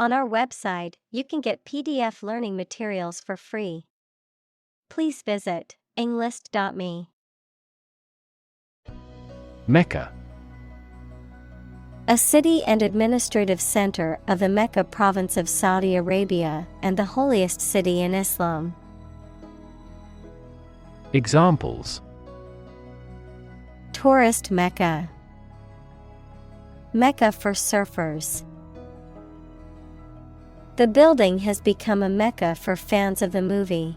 On our website, you can get PDF learning materials for free. Please visit englist.me. Mecca. A city and administrative center of the Mecca province of Saudi Arabia and the holiest city in Islam. Examples: Tourist Mecca, Mecca for surfers. The building has become a Mecca for fans of the movie.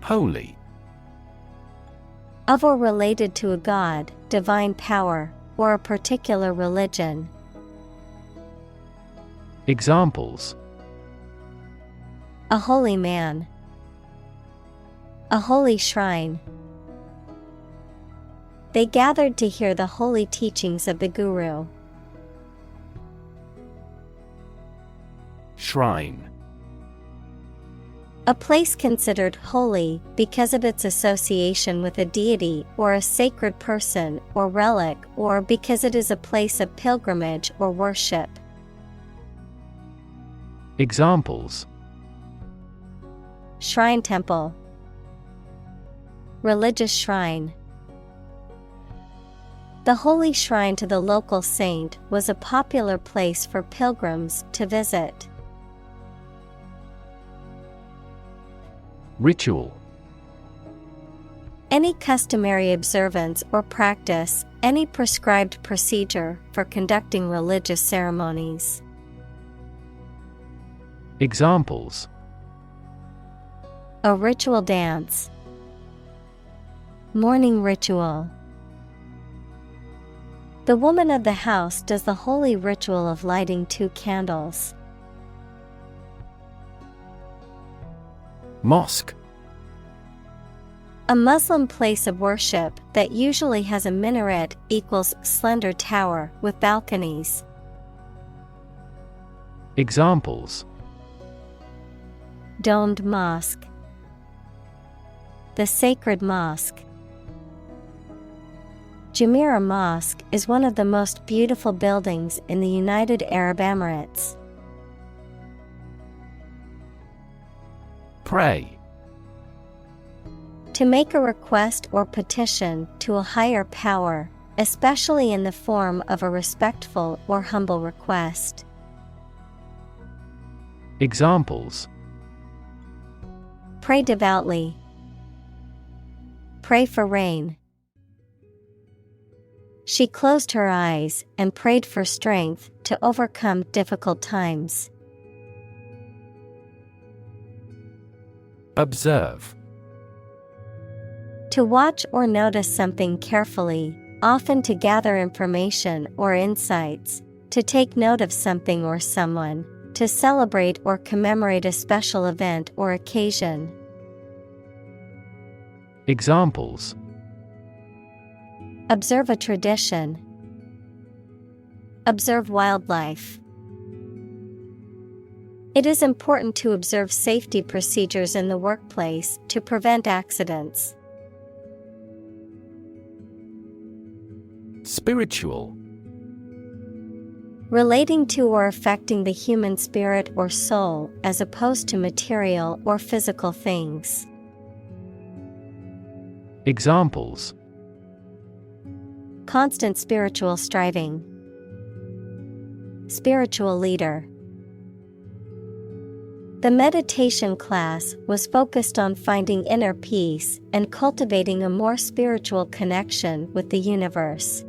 Holy. Of or related to a god, divine power, or a particular religion. Examples: A holy man, a holy shrine. They gathered to hear the holy teachings of the Guru. Shrine. A place considered holy because of its association with a deity or a sacred person or relic, or because it is a place of pilgrimage or worship. Examples: Shrine temple, religious shrine. The holy shrine to the local saint was a popular place for pilgrims to visit. Ritual. Any customary observance or practice, any prescribed procedure for conducting religious ceremonies. Examples: A ritual dance, morning ritual. The woman of the house does the holy ritual of lighting 2 candles. Mosque. A Muslim place of worship that usually has a minaret equals slender tower with balconies. Examples: Domed mosque, the sacred mosque. Jumeirah Mosque is one of the most beautiful buildings in the United Arab Emirates. Pray. To make a request or petition to a higher power, especially in the form of a respectful or humble request. Examples: Pray devoutly, pray for rain. She closed her eyes and prayed for strength to overcome difficult times. Observe. To watch or notice something carefully, often to gather information or insights, to take note of something or someone, to celebrate or commemorate a special event or occasion. Examples: Observe a tradition, observe wildlife. It is important to observe safety procedures in the workplace to prevent accidents. Spiritual. Relating to or affecting the human spirit or soul as opposed to material or physical things. Examples: Constant spiritual striving, spiritual leader. The meditation class was focused on finding inner peace and cultivating a more spiritual connection with the universe.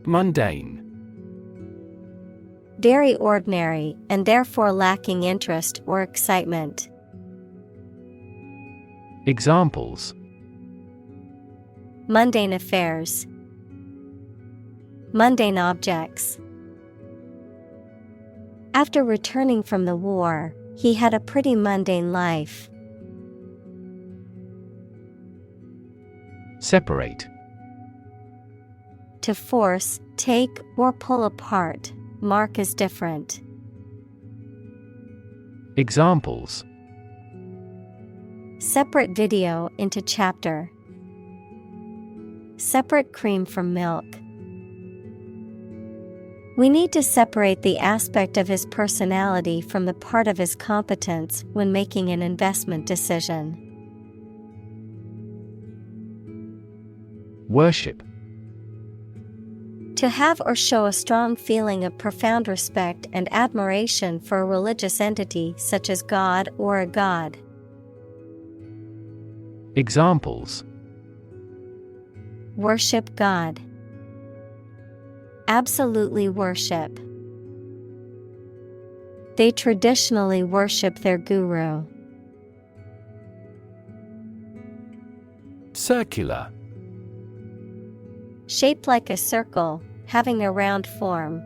Mundane. Very ordinary and therefore lacking interest or excitement. Examples: Mundane affairs, mundane objects. After returning from the war, he had a pretty mundane life. Separate. To force, take, or pull apart, mark as different. Examples: Separate video into chapter. Separate cream from milk. We need to separate the aspect of his personality from the part of his competence when making an investment decision. Worship. To have or show a strong feeling of profound respect and admiration for a religious entity such as God or a god. Examples: Worship God. Absolutely worship. They traditionally worship their guru. Circular. Shaped like a circle, having a round form.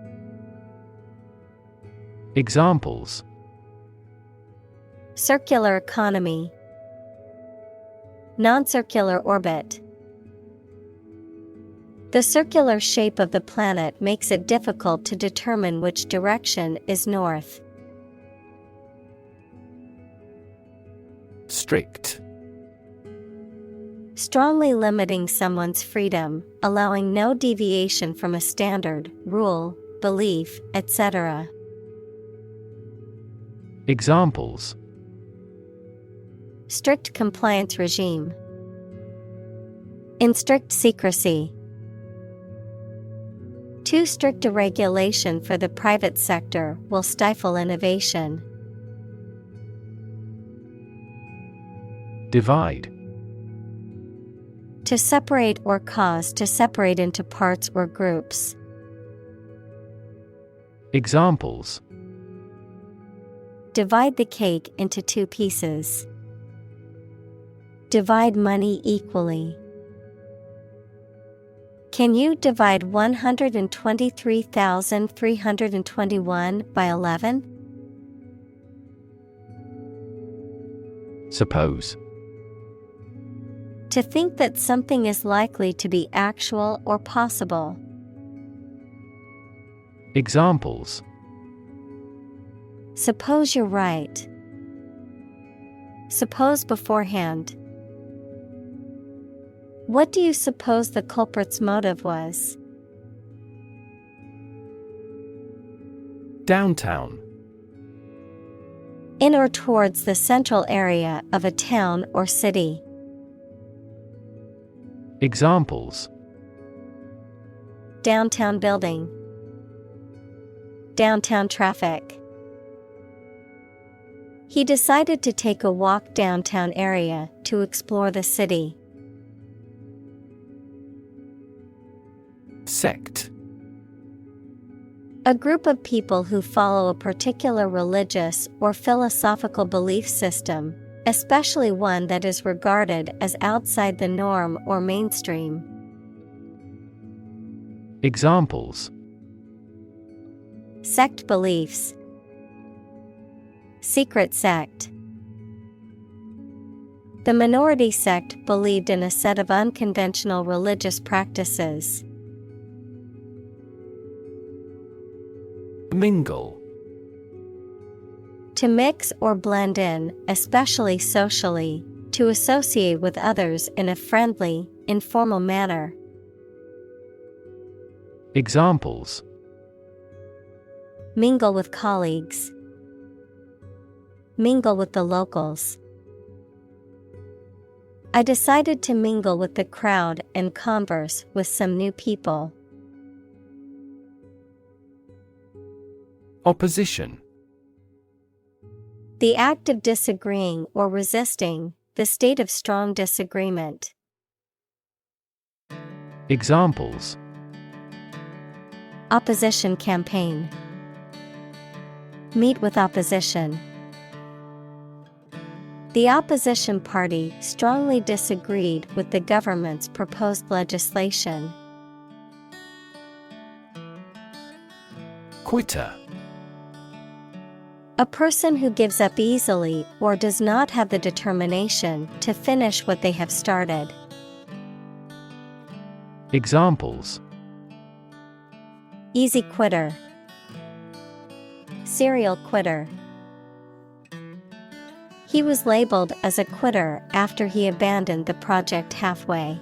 Examples: Circular economy. Non-circular orbit. The circular shape of the planet makes it difficult to determine which direction is north. Strict. Strongly limiting someone's freedom, allowing no deviation from a standard, rule, belief, etc. Examples: Strict compliance regime. In strict secrecy. Too strict a regulation for the private sector will stifle innovation. Divide. To separate or cause to separate into parts or groups. Examples: Divide the cake into 2 pieces. Divide money equally. Can you divide 123,321 by 11? Suppose. To think that something is likely to be actual or possible. Examples: Suppose you're right. Suppose beforehand. What do you suppose the culprit's motive was? Downtown. In or towards the central area of a town or city. Examples: Downtown building. Downtown traffic. He decided to take a walk downtown area to explore the city. Sect. A group of people who follow a particular religious or philosophical belief system, especially one that is regarded as outside the norm or mainstream. Examples: Sect beliefs. Secret sect. The minority sect believed in a set of unconventional religious practices. Mingle. To mix or blend in, especially socially, to associate with others in a friendly, informal manner. Examples: Mingle with colleagues. Mingle with the locals. I decided to mingle with the crowd and converse with some new people. Opposition. The act of disagreeing or resisting, the state of strong disagreement. Examples: Opposition campaign. Meet with opposition. The opposition party strongly disagreed with the government's proposed legislation. Quitter. A person who gives up easily or does not have the determination to finish what they have started. Examples: Easy quitter. Serial quitter. He was labeled as a quitter after he abandoned the project halfway.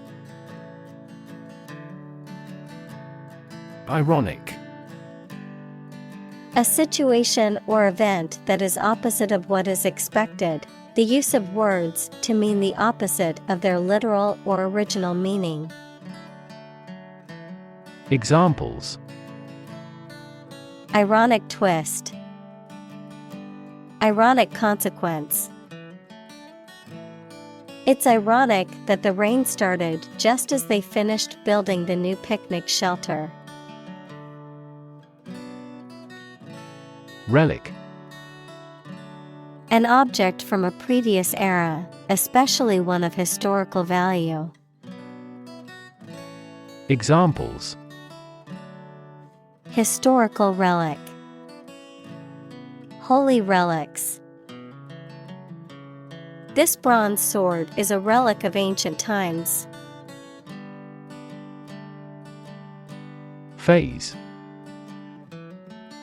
Ironic. A situation or event that is opposite of what is expected. The use of words to mean the opposite of their literal or original meaning. Examples: Ironic twist. Ironic consequence. It's ironic that the rain started just as they finished building the new picnic shelter. Relic. An object from a previous era, especially one of historical value. Examples: Historical relic. Holy relics. This bronze sword is a relic of ancient times. Phase.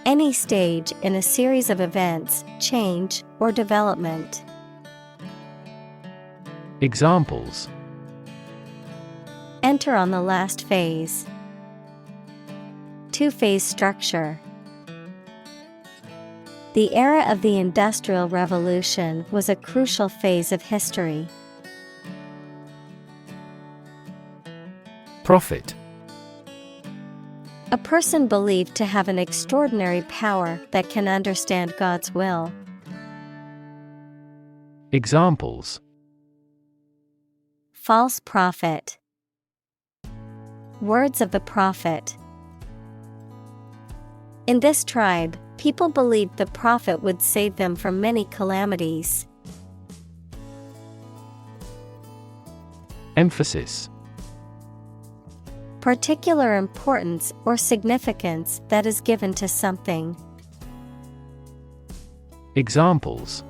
Any stage in a series of events, change, or development. Examples: Enter on the last phase. Two-phase structure. The era of the Industrial Revolution was a crucial phase of history. Prophet. A person believed to have an extraordinary power that can understand God's will. Examples: False prophet. Words of the prophet. In this tribe, people believed the prophet would save them from many calamities. Emphasis. Particular importance or significance that is given to something. Examples: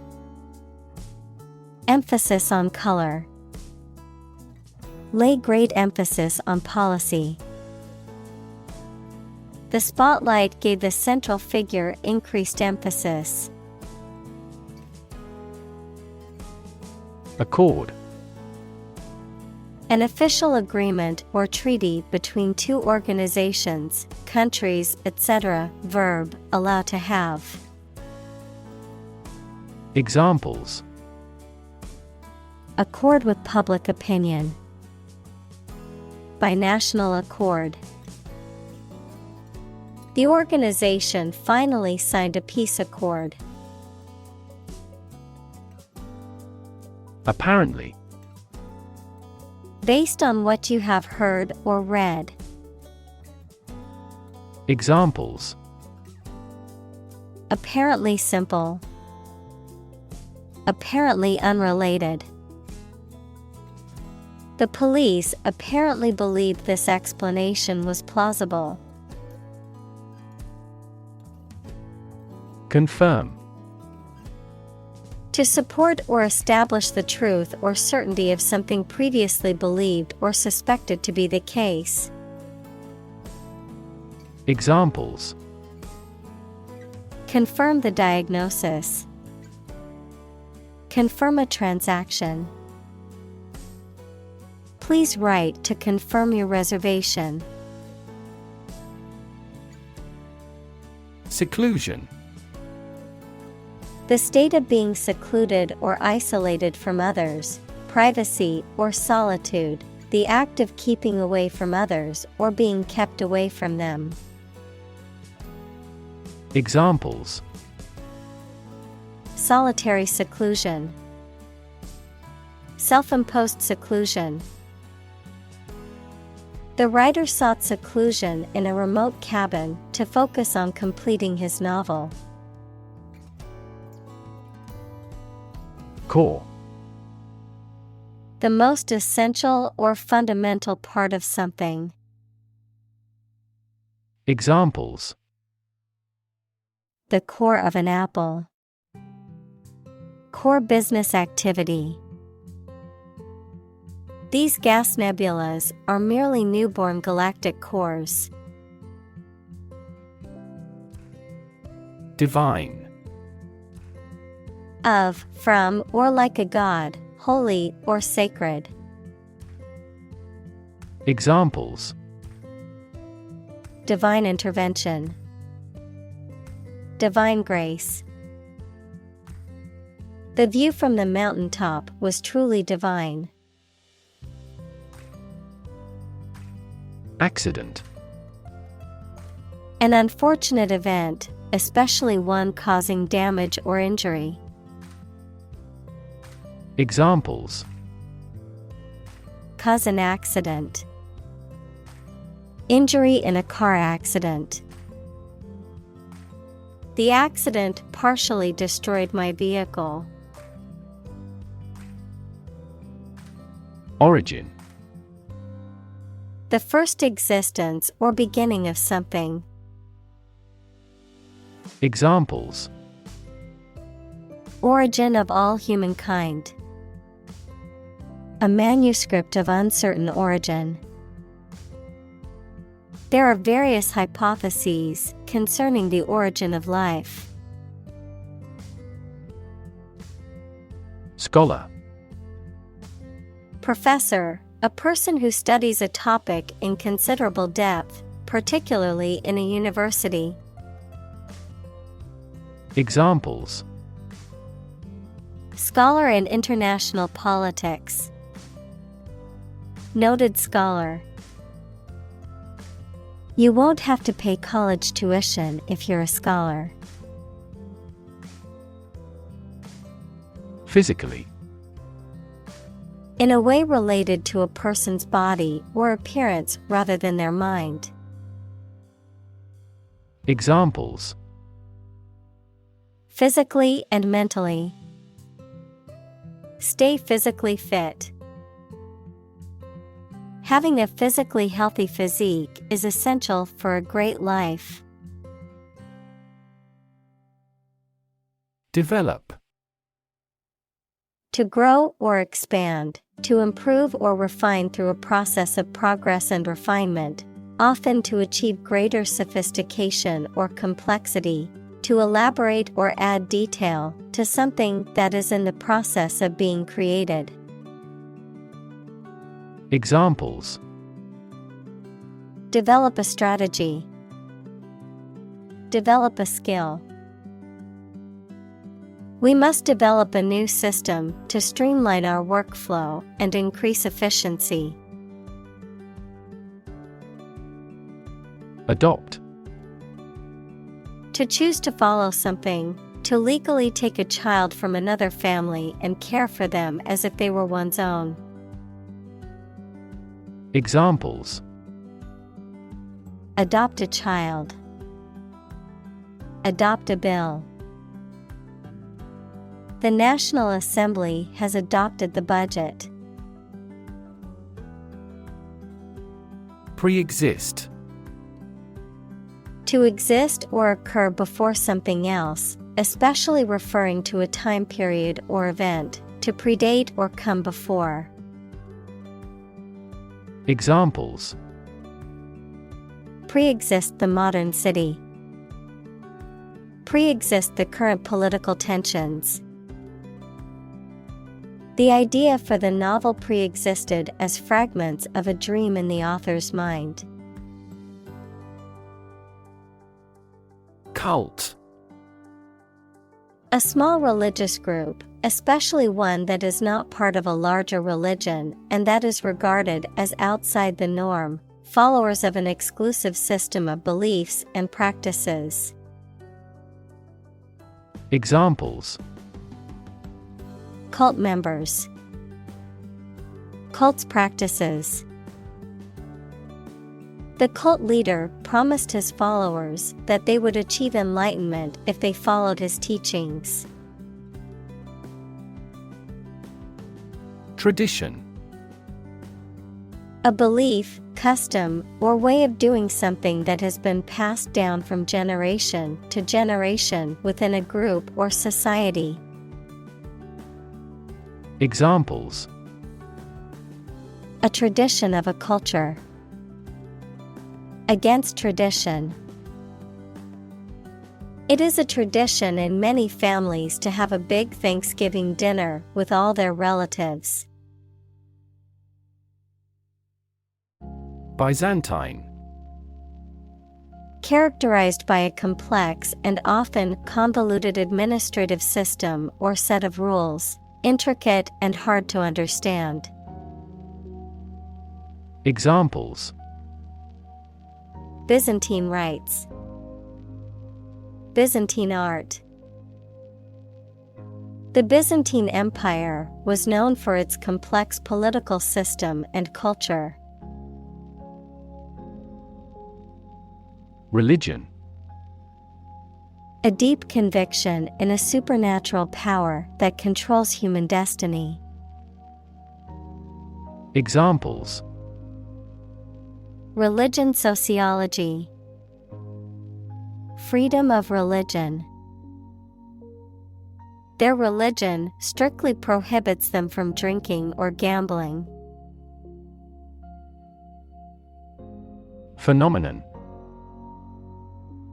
Emphasis on color. Lay great emphasis on policy. The spotlight gave the central figure increased emphasis. Accord. An official agreement or treaty between two organizations, countries, etc. Verb, allow to have. Examples: Accord with public opinion. By national accord. The organization finally signed a peace accord. Apparently. Based on what you have heard or read. Examples: Apparently simple. Apparently unrelated. The police apparently believed this explanation was plausible. Confirm. To support or establish the truth or certainty of something previously believed or suspected to be the case. Examples: Confirm the diagnosis. Confirm a transaction. Please write to confirm your reservation. Seclusion. The state of being secluded or isolated from others, privacy or solitude, the act of keeping away from others or being kept away from them. Examples: Solitary seclusion. Self-imposed seclusion. The writer sought seclusion in a remote cabin to focus on completing his novel. Core. The most essential or fundamental part of something. Examples: The core of an apple. Core business activity. These gas nebulas are merely newborn galactic cores. Divine. Of, from, or like a god, holy or sacred. Examples: divine intervention. Divine grace. The view from the mountaintop was truly divine. Accident. An unfortunate event, especially one causing damage or injury. Examples: Cause an accident. Injury in a car accident. The accident partially destroyed my vehicle. Origin. The first existence or beginning of something. Examples: Origin of all humankind. A manuscript of uncertain origin. There are various hypotheses concerning the origin of life. Scholar. Professor, a person who studies a topic in considerable depth, particularly in a university. Examples: Scholar in international politics. Noted scholar. You won't have to pay college tuition if you're a scholar. Physically. In a way related to a person's body or appearance rather than their mind. Examples: Physically and mentally. Stay physically fit. Having a physically healthy physique is essential for a great life. Develop. To grow or expand, to improve or refine through a process of progress and refinement, often to achieve greater sophistication or complexity, to elaborate or add detail to something that is in the process of being created. Examples: Develop a strategy. Develop a skill. We must develop a new system to streamline our workflow and increase efficiency. Adopt. To choose to follow something, to legally take a child from another family and care for them as if they were one's own. Examples: Adopt a child. Adopt a bill. The National Assembly has adopted the budget. Pre-exist. To exist or occur before something else, especially referring to a time period or event, to predate or come before. Examples: Pre-exist the modern city. Pre-exist the current political tensions. The idea for the novel pre-existed as fragments of a dream in the author's mind. Cult. A small religious group, especially one that is not part of a larger religion and that is regarded as outside the norm, followers of an exclusive system of beliefs and practices. Examples: Cult members. Cult's practices. The cult leader promised his followers that they would achieve enlightenment if they followed his teachings. Tradition. A belief, custom, or way of doing something that has been passed down from generation to generation within a group or society. Examples: A tradition of a culture. Against tradition. It is a tradition in many families to have a big Thanksgiving dinner with all their relatives. Byzantine. Characterized by a complex and often convoluted administrative system or set of rules, intricate and hard to understand. Examples: Byzantine rites, Byzantine art. The Byzantine Empire was known for its complex political system and culture. Religion. A deep conviction in a supernatural power that controls human destiny. Examples: Religion sociology, freedom of religion. Their religion strictly prohibits them from drinking or gambling. Phenomenon.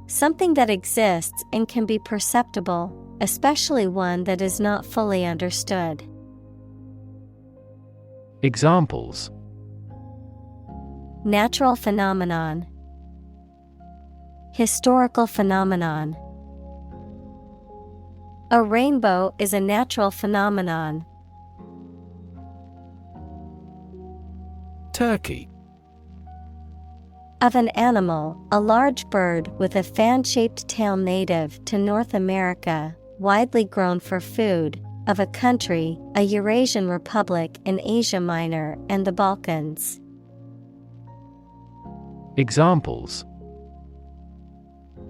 Something that exists and can be perceptible, especially one that is not fully understood. Examples: Natural phenomenon, historical phenomenon. A rainbow is a natural phenomenon. Turkey. Of an animal, a large bird with a fan-shaped tail native to North America, widely grown for food. Of a country, a Eurasian republic in Asia Minor and the Balkans. Examples: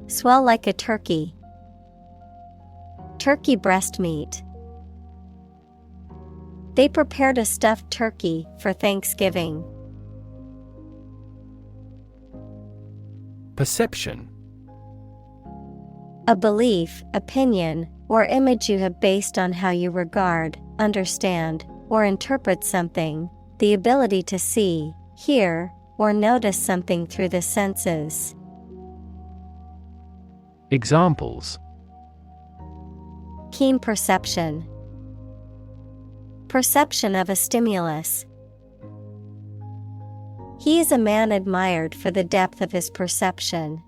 Swell like a turkey, turkey breast meat. They prepared a stuffed turkey for Thanksgiving. Perception. A belief, opinion, or image you have based on how you regard, understand, or interpret something, the ability to see, hear, or notice something through the senses. Examples: Keen perception, perception of a stimulus. He is a man admired for the depth of his perception.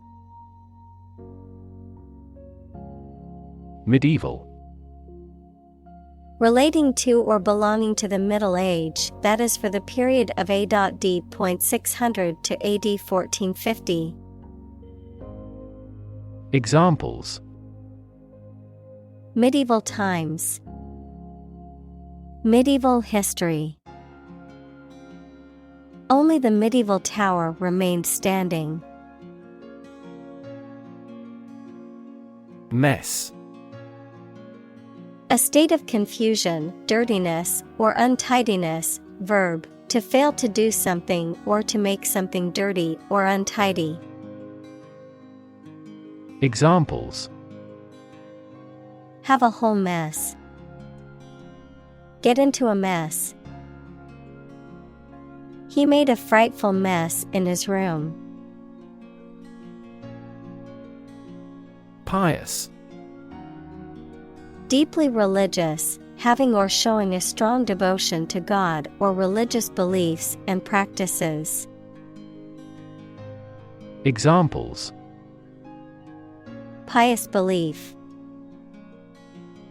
Medieval. Relating to or belonging to the Middle Age, that is for the period of A.D. 600 to AD 1450. Examples: Medieval times, medieval history. Only the medieval tower remained standing. Mess. A state of confusion, dirtiness, or untidiness. Verb, to fail to do something or to make something dirty or untidy. Examples: Have a whole mess. Get into a mess. He made a frightful mess in his room. Pious. Deeply religious, having or showing a strong devotion to God or religious beliefs and practices. Examples: Pious belief,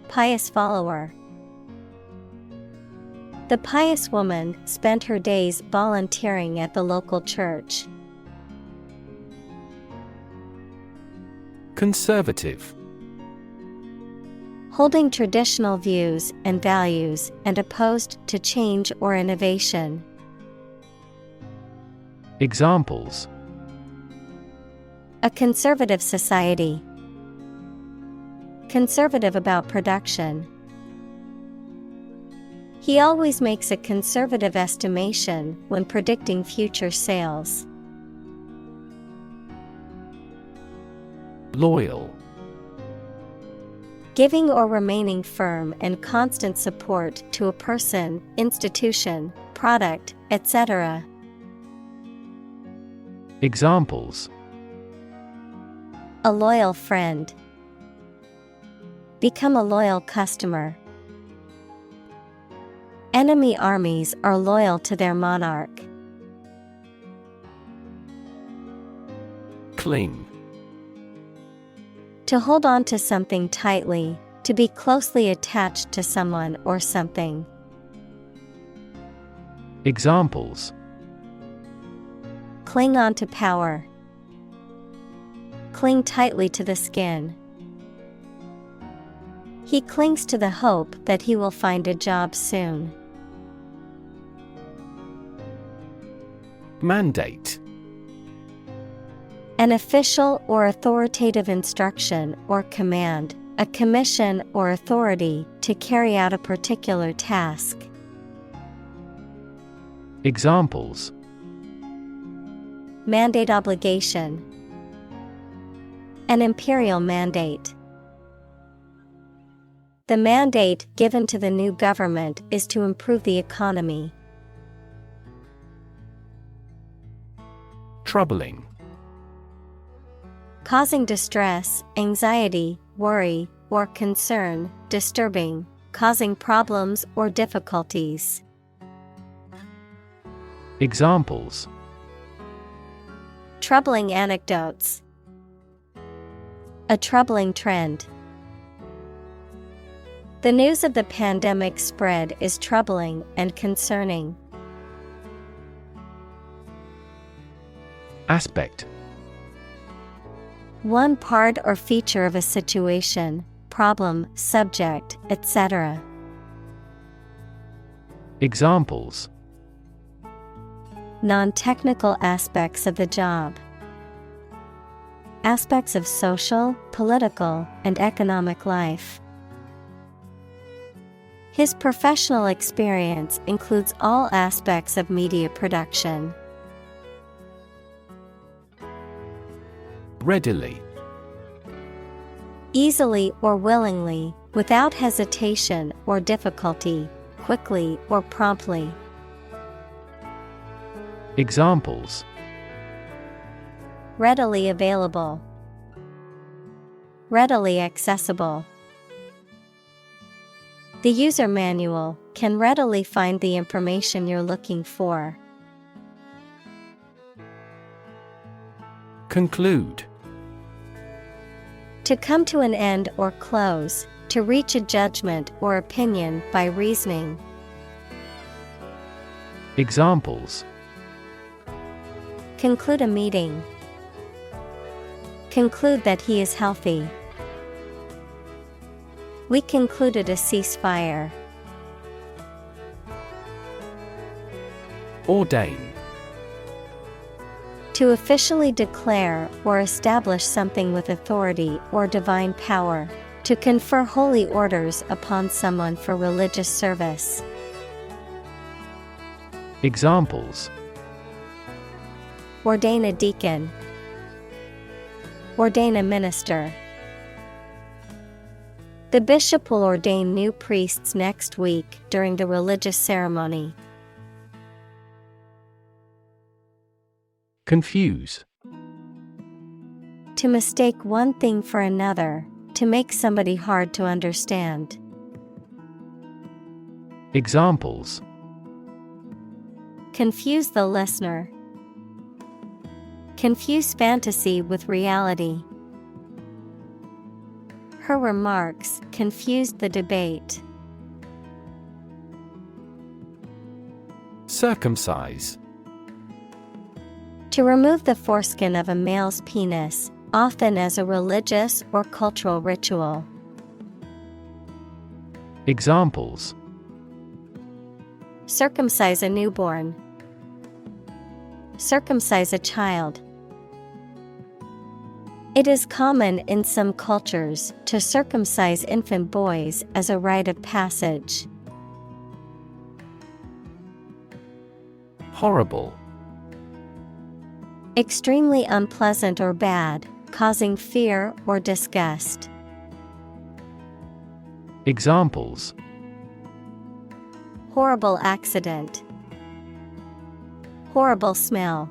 pious follower. The pious woman spent her days volunteering at the local church. Conservative. Holding traditional views and values and opposed to change or innovation. Examples: A conservative society. Conservative about production. He always makes a conservative estimation when predicting future sales. Loyal. Giving or remaining firm and constant support to a person, institution, product, etc. Examples: A loyal friend. Become a loyal customer. Enemy armies are loyal to their monarch. Cling. To hold on to something tightly, to be closely attached to someone or something. Examples: Cling on to power. Cling tightly to the skin. He clings to the hope that he will find a job soon. Mandate. An official or authoritative instruction or command, a commission or authority to carry out a particular task. Examples: Mandate obligation. An imperial mandate. The mandate given to the new government is to improve the economy. Troubling. Causing distress, anxiety, worry, or concern, disturbing, causing problems or difficulties. Examples: Troubling anecdotes. A troubling trend. The news of the pandemic spread is troubling and concerning. Aspect. One part or feature of a situation, problem, subject, etc. Examples: Non-technical aspects of the job. Aspects of social, political, and economic life. His professional experience includes all aspects of media production. Readily. Easily or willingly, without hesitation or difficulty, quickly or promptly. Examples: Readily available. Readily accessible. The user manual can readily find the information you're looking for. Conclude. To come to an end or close, to reach a judgment or opinion by reasoning. Examples: Conclude a meeting. Conclude that he is healthy. We concluded a ceasefire. Ordain. To officially declare or establish something with authority or divine power. To confer holy orders upon someone for religious service. Examples: Ordain a deacon. Ordain a minister. The bishop will ordain new priests next week during the religious ceremony. Confuse. To mistake one thing for another, to make somebody hard to understand. Examples: Confuse the listener. Confuse fantasy with reality. Her remarks confused the debate. Circumcise. To remove the foreskin of a male's penis, often as a religious or cultural ritual. Examples: Circumcise a newborn. Circumcise a child. It is common in some cultures to circumcise infant boys as a rite of passage. Horrible. Extremely unpleasant or bad, causing fear or disgust. Examples: Horrible accident. Horrible smell.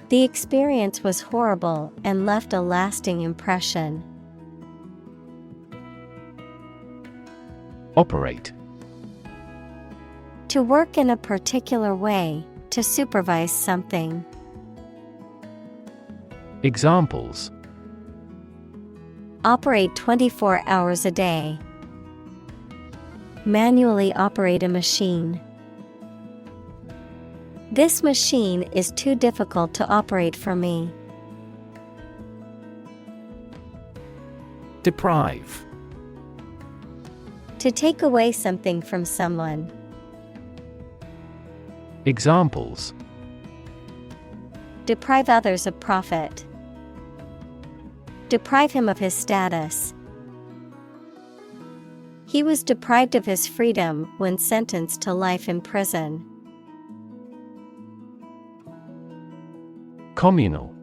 The experience was horrible and left a lasting impression. Operate. To work in a particular way, to supervise something. Examples: Operate 24 hours a day. Manually operate a machine. This machine is too difficult to operate for me. Deprive. To take away something from someone. Examples: Deprive others of profit. Deprive him of his status. He was deprived of his freedom when sentenced to life in prison. Communal.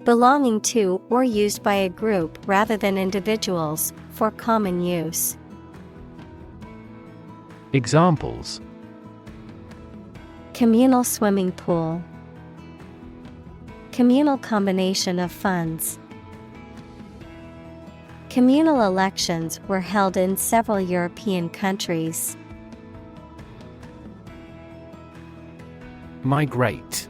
Belonging to or used by a group rather than individuals, for common use. Examples: Communal swimming pool. Communal combination of funds. Communal elections were held in several European countries. Migrate.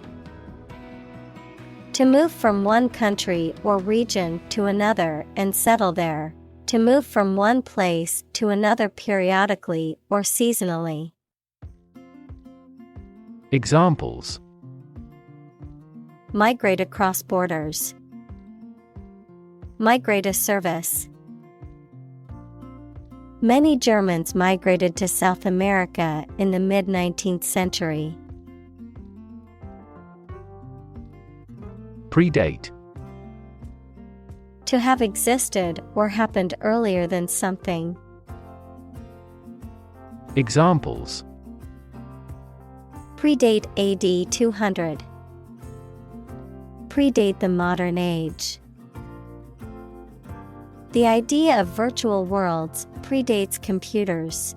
To move from one country or region to another and settle there. To move from one place to another periodically or seasonally. Examples: Migrate across borders. Migrate a service. Many Germans migrated to South America in the mid-19th century. Predate. To have existed or happened earlier than something. Examples: Predate AD 200. Predate the modern age. The idea of virtual worlds predates computers.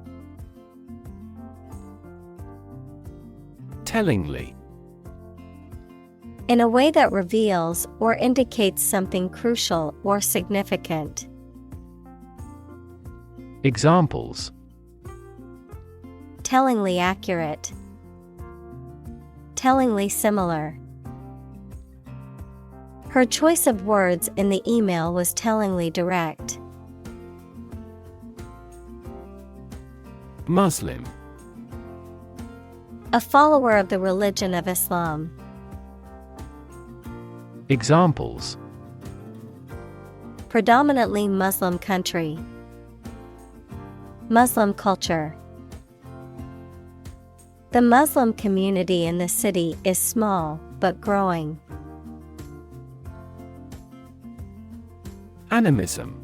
Tellingly. In a way that reveals or indicates something crucial or significant. Examples: Tellingly accurate. Tellingly similar. Her choice of words in the email was tellingly direct. Muslim. A follower of the religion of Islam. Examples: Predominantly Muslim country. Muslim culture. The Muslim community in the city is small, but growing. Animism.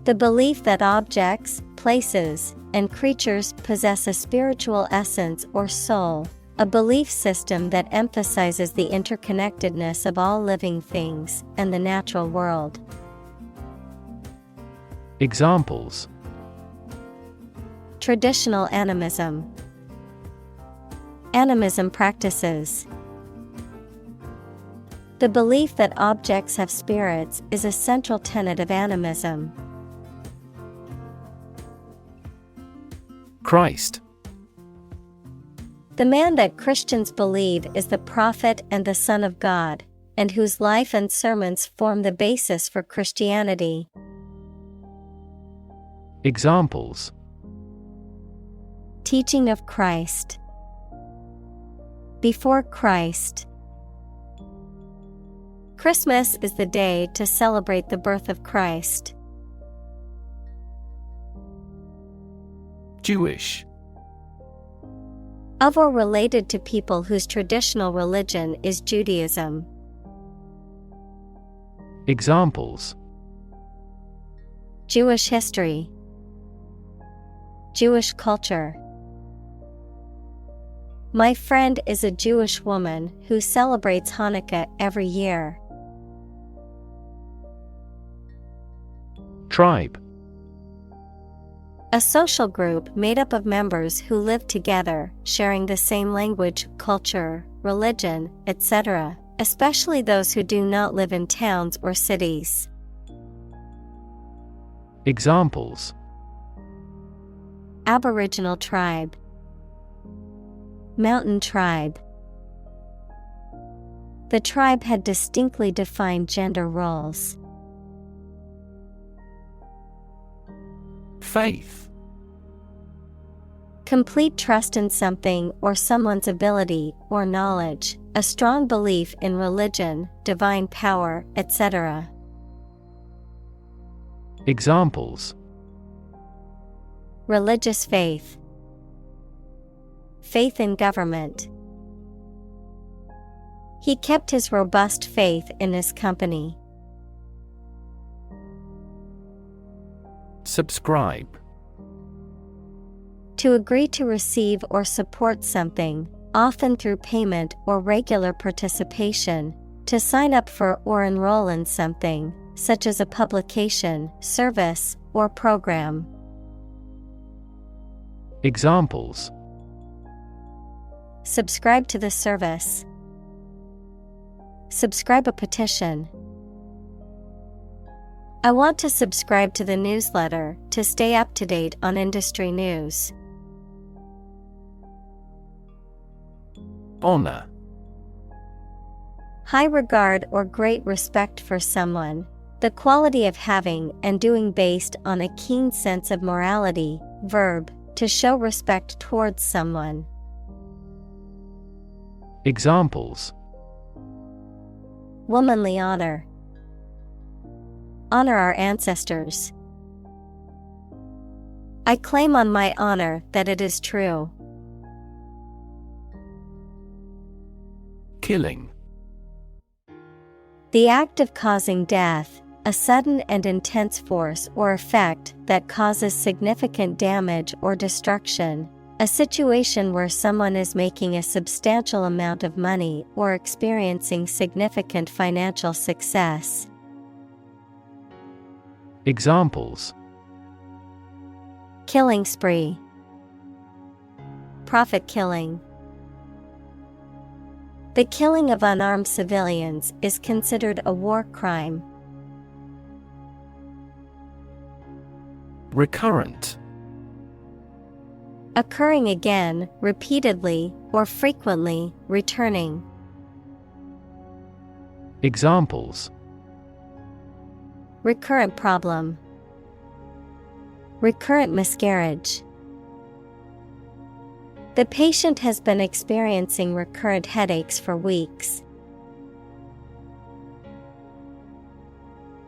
The belief that objects, places, and creatures possess a spiritual essence or soul, a belief system that emphasizes the interconnectedness of all living things and the natural world. Examples: Traditional animism. Animism practices. The belief that objects have spirits is a central tenet of animism. Christ. The man that Christians believe is the prophet and the Son of God, and whose life and sermons form the basis for Christianity. Examples: Teaching of Christ. Before Christ. Christmas is the day to celebrate the birth of Christ. Jewish. Of or related to people whose traditional religion is Judaism. Examples: Jewish history. Jewish culture. My friend is a Jewish woman who celebrates Hanukkah every year. Tribe. A social group made up of members who live together, sharing the same language, culture, religion, etc., especially those who do not live in towns or cities. Examples: Aboriginal tribe. Mountain tribe. The tribe had distinctly defined gender roles. Faith. Complete trust in something or someone's ability or knowledge, a strong belief in religion, divine power, etc. Examples: religious faith, faith in government. He kept his robust faith in his company. Subscribe. To agree to receive or support something, often through payment or regular participation, to sign up for or enroll in something, such as a publication, service, or program. Examples: subscribe to the service, subscribe a petition. I want to subscribe to the newsletter to stay up to date on industry news. Honor. High regard or great respect for someone, the quality of having and doing based on a keen sense of morality. Verb, to show respect towards someone. Examples: womanly honor, honor our ancestors. I claim on my honor that it is true. Killing. The act of causing death, a sudden and intense force or effect that causes significant damage or destruction, a situation where someone is making a substantial amount of money or experiencing significant financial success. Examples: killing spree, profit killing. The killing of unarmed civilians is considered a war crime. Recurrent. Occurring again, repeatedly, or frequently, returning. Examples: recurrent problem, recurrent miscarriage. The patient has been experiencing recurrent headaches for weeks.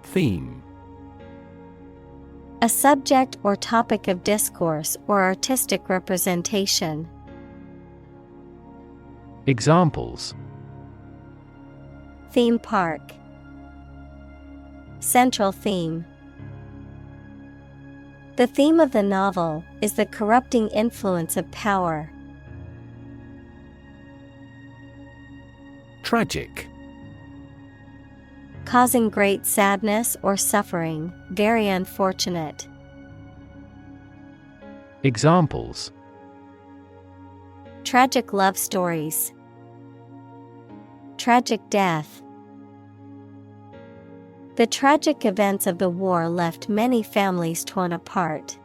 Theme. A subject or topic of discourse or artistic representation. Examples: theme park, central theme. The theme of the novel is the corrupting influence of power. Tragic. Causing great sadness or suffering, very unfortunate. Examples: tragic love stories, tragic death. The tragic events of the war left many families torn apart.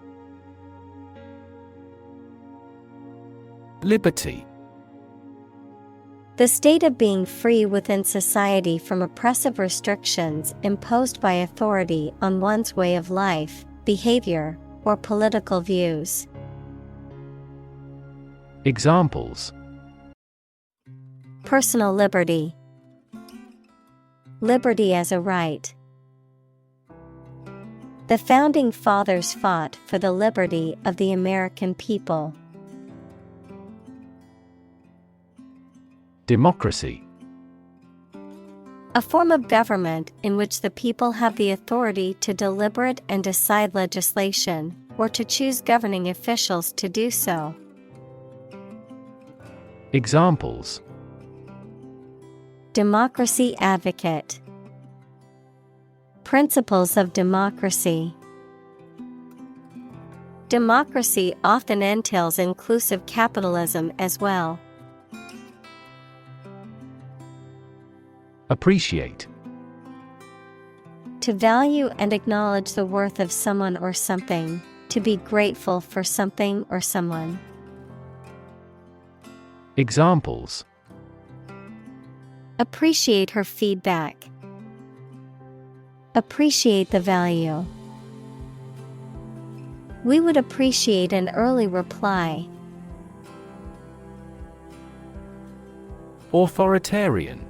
Liberty. The state of being free within society from oppressive restrictions imposed by authority on one's way of life, behavior, or political views. Examples: personal liberty, liberty as a right. The founding fathers fought for the liberty of the American people. Democracy. A form of government in which the people have the authority to deliberate and decide legislation, or to choose governing officials to do so. Examples: democracy advocate, principles of democracy. Democracy often entails inclusive capitalism as well. Appreciate. To value and acknowledge the worth of someone or something, to be grateful for something or someone. Appreciate her feedback. Appreciate the value. We would appreciate an early reply. Authoritarian.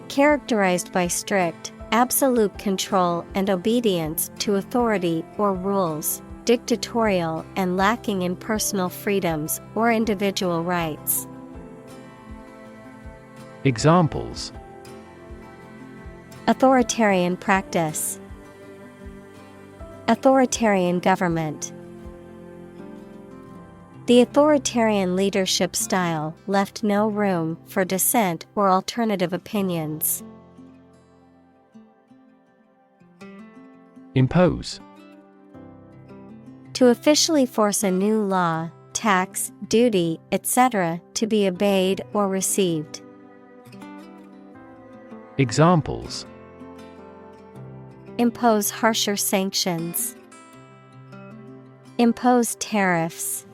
Characterized by strict, absolute control and obedience to authority or rules, dictatorial and lacking in personal freedoms or individual rights. Examples: Authoritarian practice. Authoritarian government. The authoritarian leadership style left no room for dissent or alternative opinions. Impose. To officially force a new law, tax, duty, etc. to be obeyed or received. Examples: Impose harsher sanctions. Impose tariffs.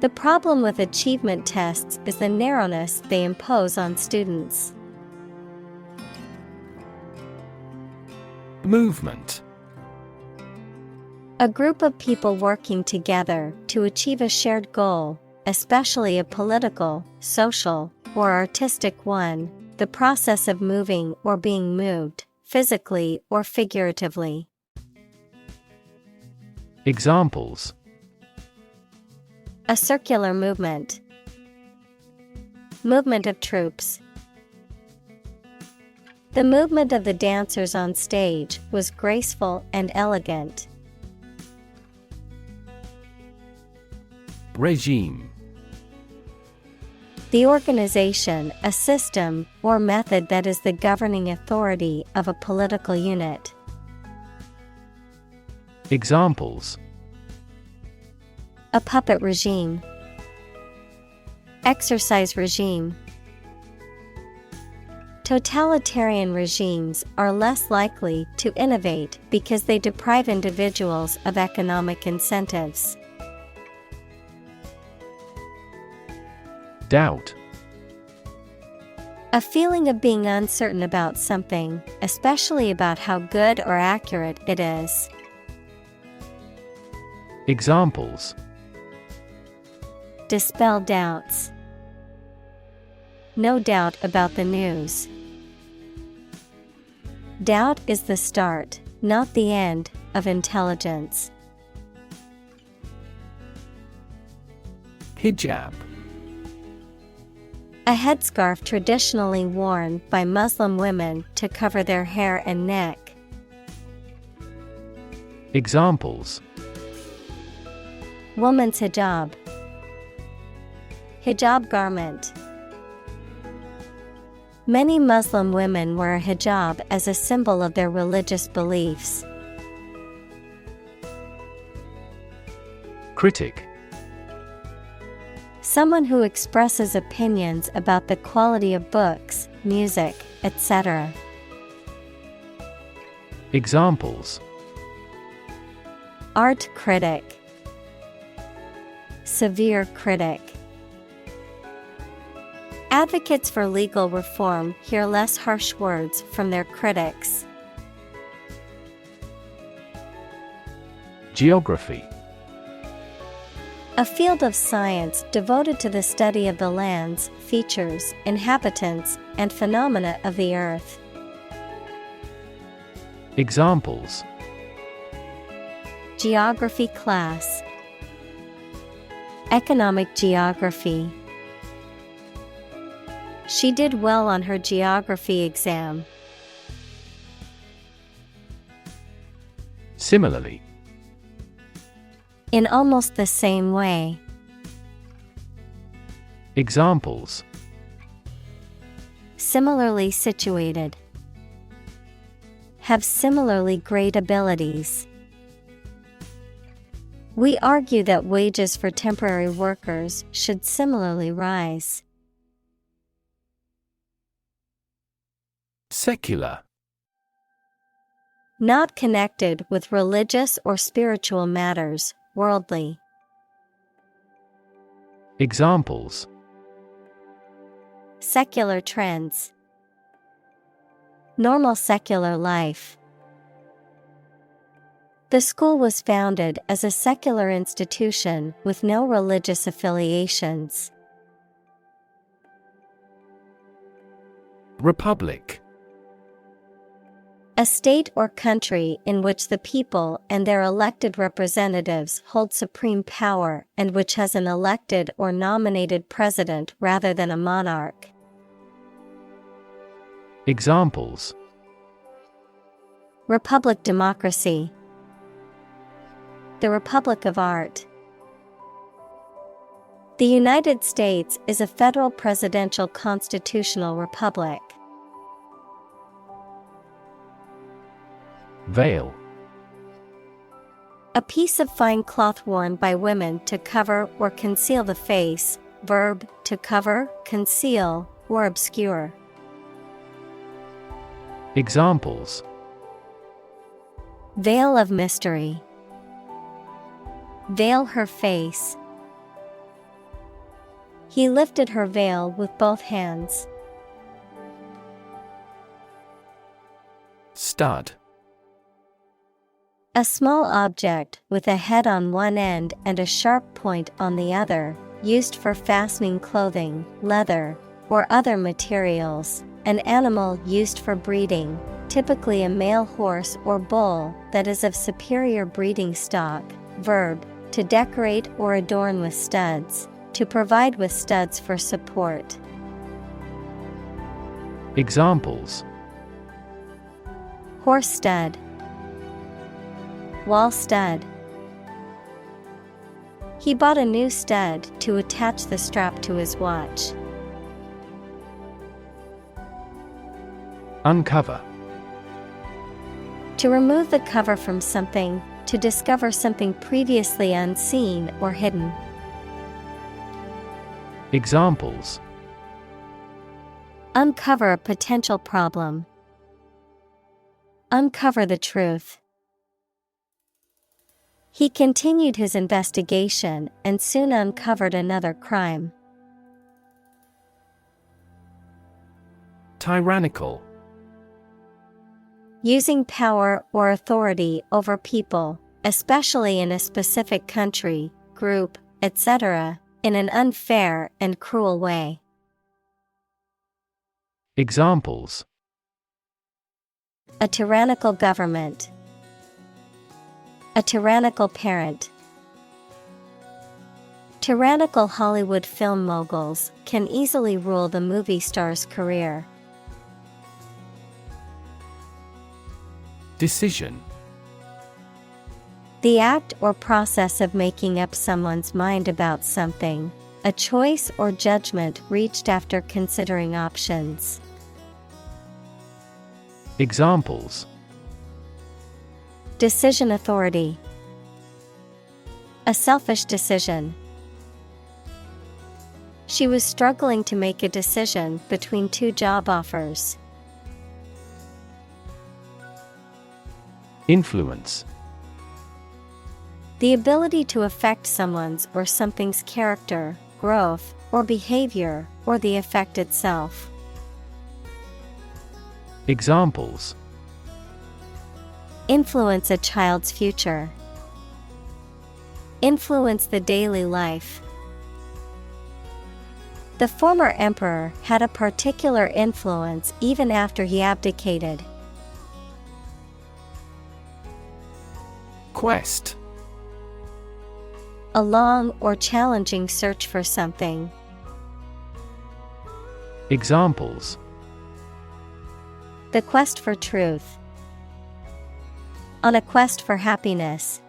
The problem with achievement tests is the narrowness they impose on students. Movement. A group of people working together to achieve a shared goal, especially a political, social, or artistic one, the process of moving or being moved, physically or figuratively. Examples: A circular movement. Movement of troops. The movement of the dancers on stage was graceful and elegant. Regime. The organization, a system, or method that is the governing authority of a political unit. Examples: A puppet regime. Exercise regime. Totalitarian regimes are less likely to innovate because they deprive individuals of economic incentives. Doubt. A feeling of being uncertain about something, especially about how good or accurate it is. Examples: Dispel doubts. No doubt about the news. Doubt is the start, not the end, of intelligence. Hijab. A headscarf traditionally worn by Muslim women to cover their hair and neck. Examples: Woman's hijab. Hijab garment. Many Muslim women wear a hijab as a symbol of their religious beliefs. Critic. Someone who expresses opinions about the quality of books, music, etc. Examples: Art critic. Severe critic. Advocates for legal reform hear less harsh words from their critics. Geography. A field of science devoted to the study of the lands, features, inhabitants, and phenomena of the earth. Examples: Geography class. Economic geography. She did well on her geography exam. Similarly. In almost the same way. Examples: Similarly situated. Have similarly great abilities. We argue that wages for temporary workers should similarly rise. Secular. Not connected with religious or spiritual matters, worldly. Examples: Secular trends. Normal secular life. The school was founded as a secular institution with no religious affiliations. Republic. A state or country in which the people and their elected representatives hold supreme power and which has an elected or nominated president rather than a monarch. Examples: Republic democracy. The Republic of Art. The United States is a federal presidential constitutional republic. Veil. A piece of fine cloth worn by women to cover or conceal the face. Verb, to cover, conceal, or obscure. Examples: Veil of mystery. Veil her face. He lifted her veil with both hands. Stud. A small object with a head on one end and a sharp point on the other, used for fastening clothing, leather, or other materials. An animal used for breeding, typically a male horse or bull that is of superior breeding stock. Verb, to decorate or adorn with studs, to provide with studs for support. Examples: Horse stud. Wall stud. He bought a new stud to attach the strap to his watch. Uncover. To remove the cover from something, to discover something previously unseen or hidden. Examples: Uncover a potential problem. Uncover the truth. He continued his investigation and soon uncovered another crime. Tyrannical. Using power or authority over people, especially in a specific country, group, etc., in an unfair and cruel way. Examples: A tyrannical government. A tyrannical parent. Tyrannical Hollywood film moguls can easily rule the movie star's career. Decision. The act or process of making up someone's mind about something, a choice or judgment reached after considering options. Examples: Decision authority. A selfish decision. She was struggling to make a decision between two job offers. Influence. The ability to affect someone's or something's character, growth, or behavior, or the effect itself. Examples: Influence a child's future. Influence the daily life. The former emperor had a particular influence even after he abdicated. Quest. A long or challenging search for something. Examples: The quest for truth. On a quest for happiness.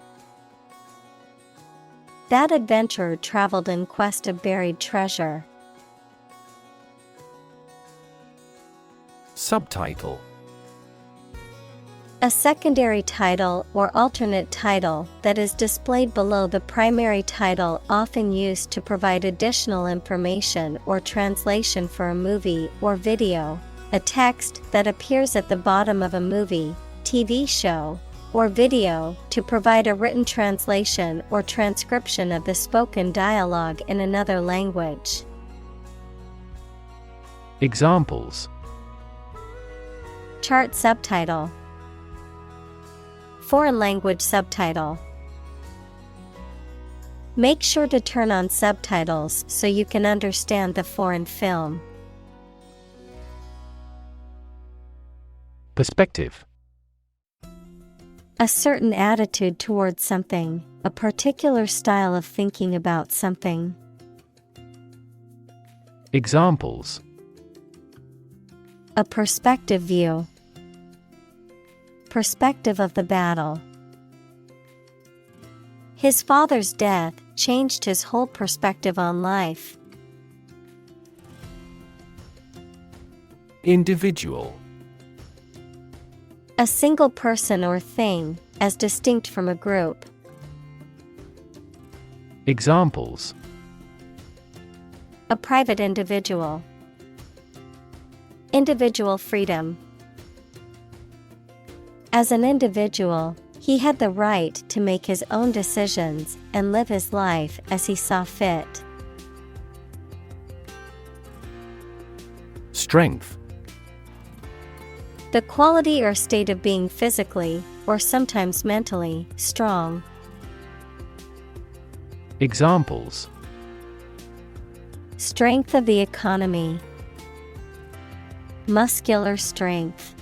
That adventurer traveled in quest of buried treasure. Subtitle. A secondary title or alternate title that is displayed below the primary title, often used to provide additional information or translation for a movie or video. A text that appears at the bottom of a movie, TV show, or video to provide a written translation or transcription of the spoken dialogue in another language. Examples: chart subtitle, foreign language subtitle. Make sure to turn on subtitles so you can understand the foreign film. Perspective: a certain attitude towards something, a particular style of thinking about something. Examples: a perspective view, perspective of the battle. His father's death changed his whole perspective on life. Individual: a single person or thing, as distinct from a group. Examples: a private individual. Individual freedom. As an individual, he had the right to make his own decisions and live his life as he saw fit. Strength: the quality or state of being physically, or sometimes mentally, strong. Examples: strength of the economy. Muscular strength.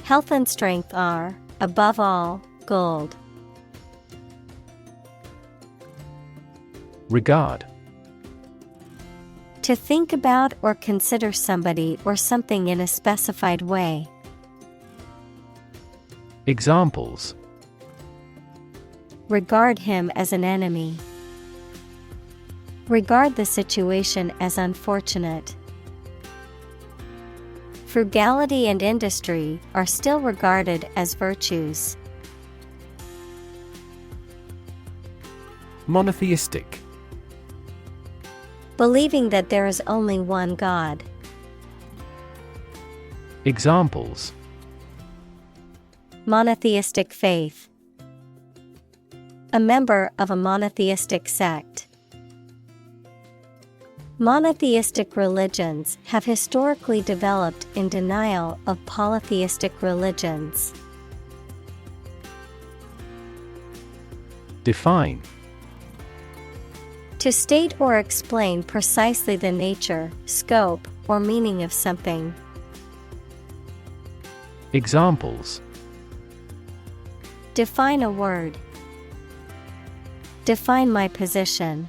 Health and strength are, above all, gold. Regard: to think about or consider somebody or something in a specified way. Examples: regard him as an enemy. Regard the situation as unfortunate. Frugality and industry are still regarded as virtues. Monotheistic: believing that there is only one God. Examples: monotheistic faith. A member of a monotheistic sect. Monotheistic religions have historically developed in denial of polytheistic religions. Define: to state or explain precisely the nature, scope, or meaning of something. Examples: define a word. Define my position.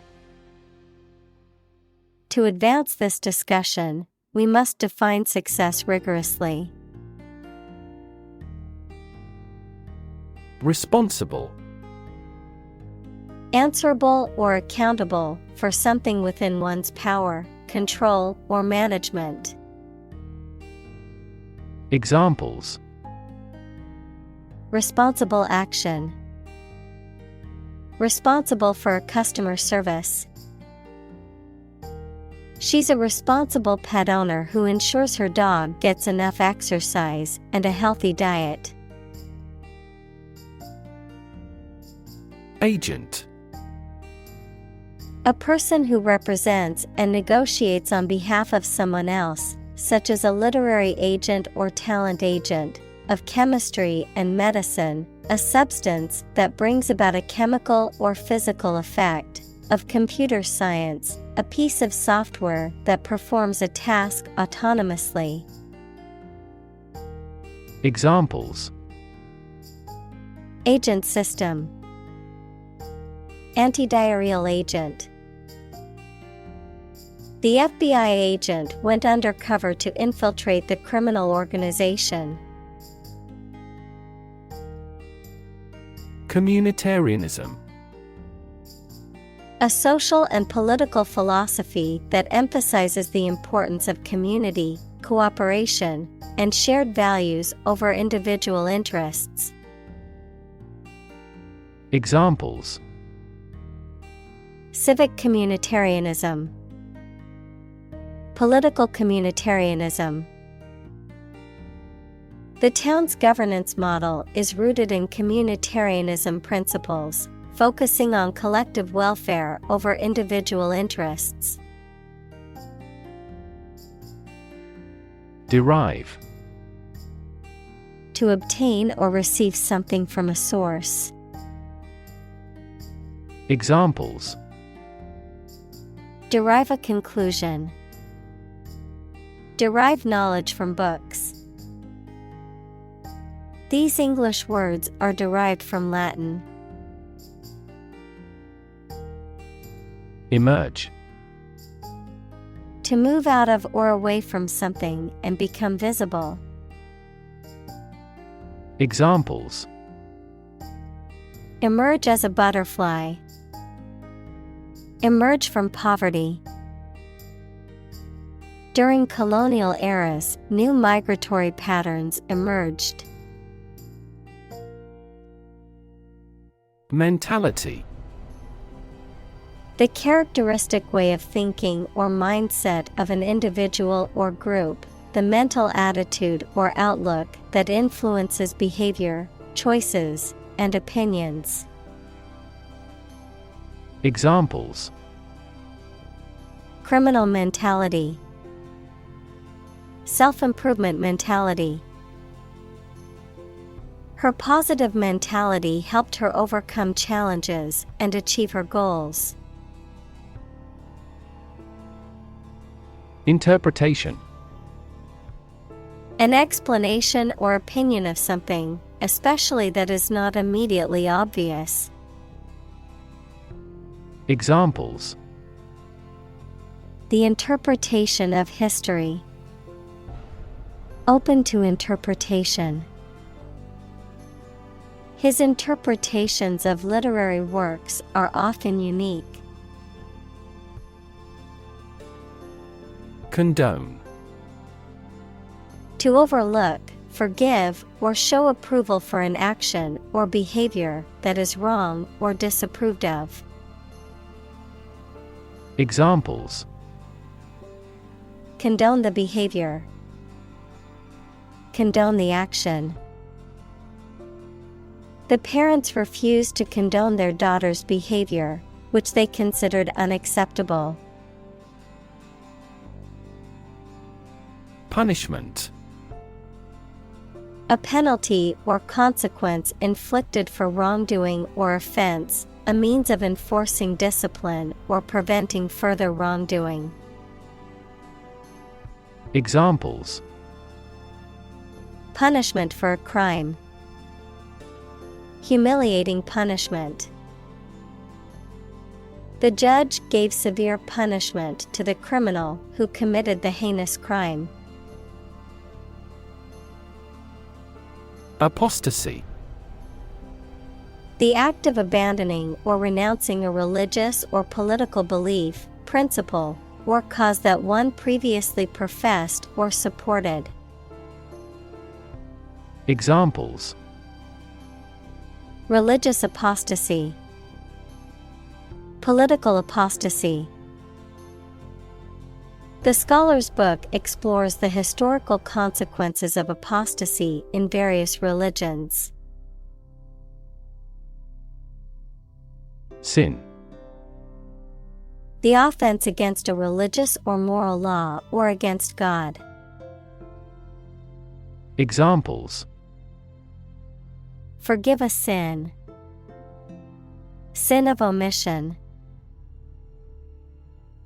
To advance this discussion, we must define success rigorously. Responsible: answerable or accountable for something within one's power, control, or management. Examples: responsible action. Responsible for customer service. She's a responsible pet owner who ensures her dog gets enough exercise and a healthy diet. Agent: a person who represents and negotiates on behalf of someone else, such as a literary agent or talent agent, of chemistry and medicine, a substance that brings about a chemical or physical effect, of computer science, a piece of software that performs a task autonomously. Examples: agent system. Antidiarrheal agent. The FBI agent went undercover to infiltrate the criminal organization. Communitarianism: a social and political philosophy that emphasizes the importance of community, cooperation, and shared values over individual interests. Examples: civic communitarianism. Political communitarianism. The town's governance model is rooted in communitarianism principles, focusing on collective welfare over individual interests. Derive. To obtain or receive something from a source. Examples: Derive a conclusion. Derive knowledge from books. These English words are derived from Latin. Emerge. To move out of or away from something and become visible. Examples: Emerge as a butterfly. Emerge from poverty. During colonial eras, new migratory patterns emerged. Mentality. The characteristic way of thinking or mindset of an individual or group, the mental attitude or outlook that influences behavior, choices, and opinions. Examples: Criminal mentality. Self-improvement mentality. Her positive mentality helped her overcome challenges and achieve her goals. Interpretation. An explanation or opinion of something, especially that is not immediately obvious. Examples: The interpretation of history. Open to interpretation. His interpretations of literary works are often unique. Condone. To overlook, forgive, or show approval for an action or behavior that is wrong or disapproved of. Examples: Condone the behavior. Condone the action. The parents refused to condone their daughter's behavior, which they considered unacceptable. Punishment. A penalty or consequence inflicted for wrongdoing or offense, a means of enforcing discipline or preventing further wrongdoing. Examples: Punishment for a crime. Humiliating punishment. The judge gave severe punishment to the criminal who committed the heinous crime. Apostasy. The act of abandoning or renouncing a religious or political belief, principle, or cause that one previously professed or supported. Examples: Religious apostasy. Political apostasy. The scholar's book explores the historical consequences of apostasy in various religions. Sin. The offense against a religious or moral law or against God. Examples: Forgive a sin. Sin of omission.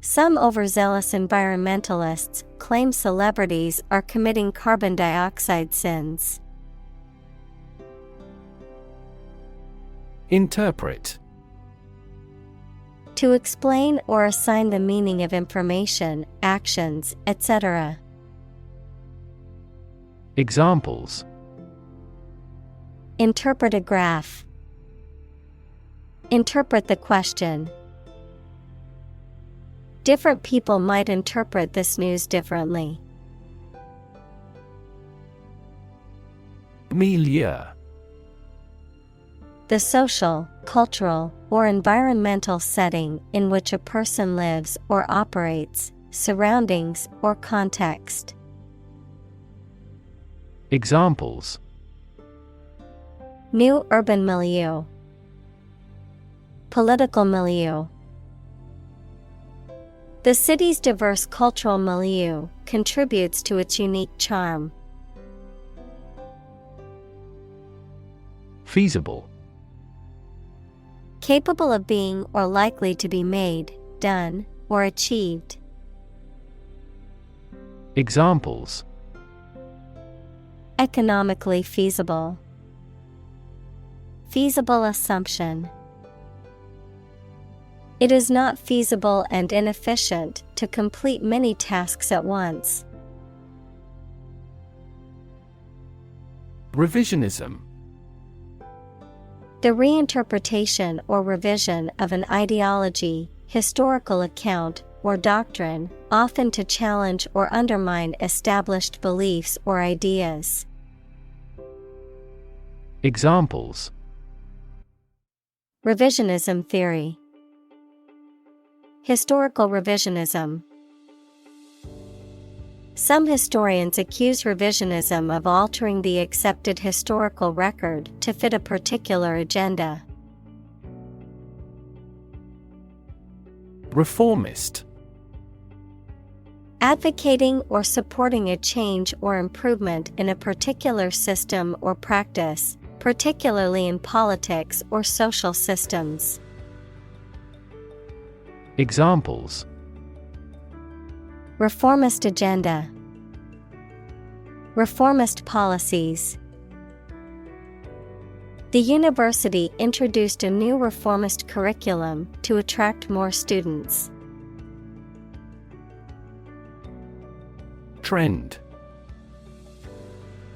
Some overzealous environmentalists claim celebrities are committing carbon dioxide sins. Interpret. To explain or assign the meaning of information, actions, etc. Examples: Interpret a graph. Interpret the question. Different people might interpret this news differently. Milieu. The social, cultural, or environmental setting in which a person lives or operates, surroundings or context. Examples: New urban milieu. Political milieu. The city's diverse cultural milieu contributes to its unique charm. Feasible. Capable of being or likely to be made, done, or achieved. Examples: Economically feasible. Feasible assumption. It is not feasible and inefficient to complete many tasks at once. Revisionism. The reinterpretation or revision of an ideology, historical account, or doctrine, often to challenge or undermine established beliefs or ideas. Examples: Revisionism theory. Historical revisionism. Some historians accuse revisionism of altering the accepted historical record to fit a particular agenda. Reformist. Advocating or supporting a change or improvement in a particular system or practice, particularly in politics or social systems. Examples: Reformist agenda. Reformist policies. The university introduced a new reformist curriculum to attract more students. Trend.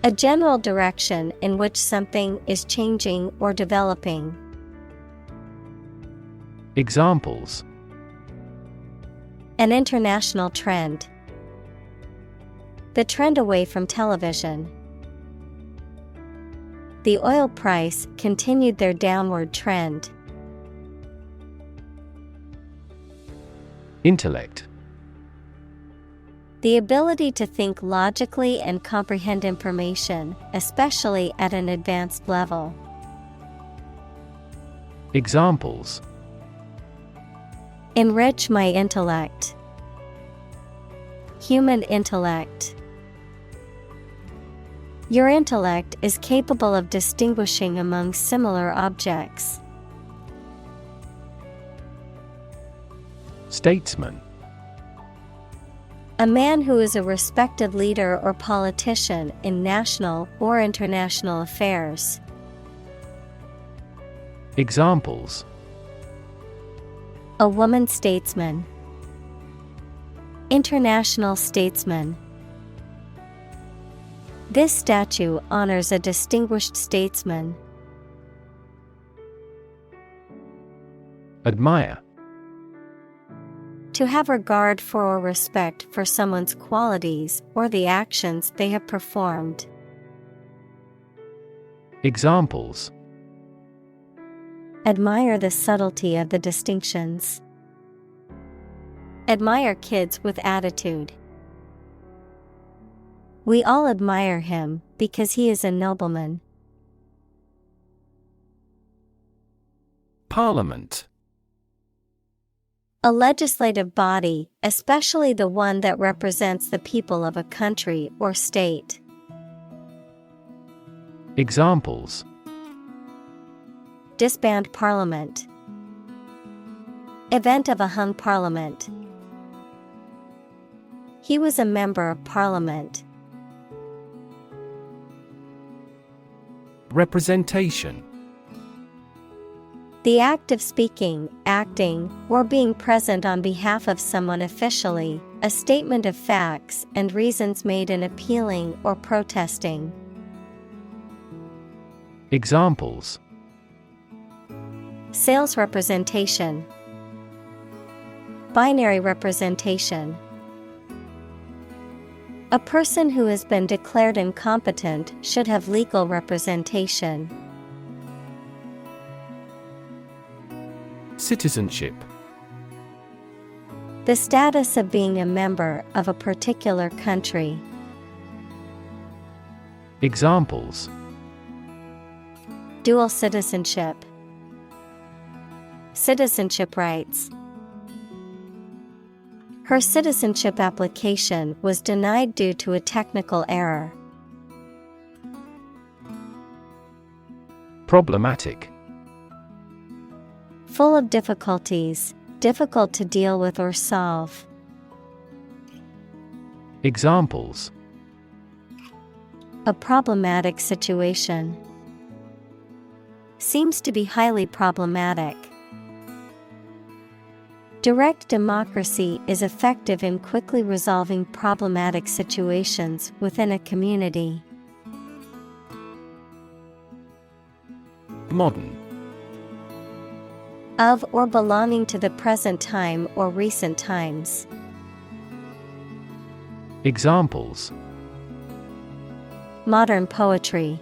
A general direction in which something is changing or developing. Examples: An international trend. The trend away from television. The oil price continued their downward trend. Intellect. The ability to think logically and comprehend information, especially at an advanced level. Examples: Enrich my intellect. Human intellect. Your intellect is capable of distinguishing among similar objects. Statesman. A man who is a respected leader or politician in national or international affairs. Examples: A woman statesman. International statesman. This statue honors a distinguished statesman. Admire. To have regard for or respect for someone's qualities or the actions they have performed. Examples: Admire the subtlety of the distinctions. Admire kids with attitude. We all admire him because he is a nobleman. Parliament. A legislative body, especially the one that represents the people of a country or state. Examples: Disband parliament. Event of a hung parliament. He was a member of parliament. Representation. The act of speaking, acting, or being present on behalf of someone officially, a statement of facts and reasons made in appealing or protesting. Examples: Sales representation. Binary representation. A person who has been declared incompetent should have legal representation. Citizenship. The status of being a member of a particular country. Examples: Dual citizenship. Citizenship rights. Her citizenship application was denied due to a technical error. Problematic. Full of difficulties, difficult to deal with or solve. Examples: A problematic situation. Seems to be highly problematic. Direct democracy is effective in quickly resolving problematic situations within a community. Modern. Of or belonging to the present time or recent times. Examples: Modern poetry.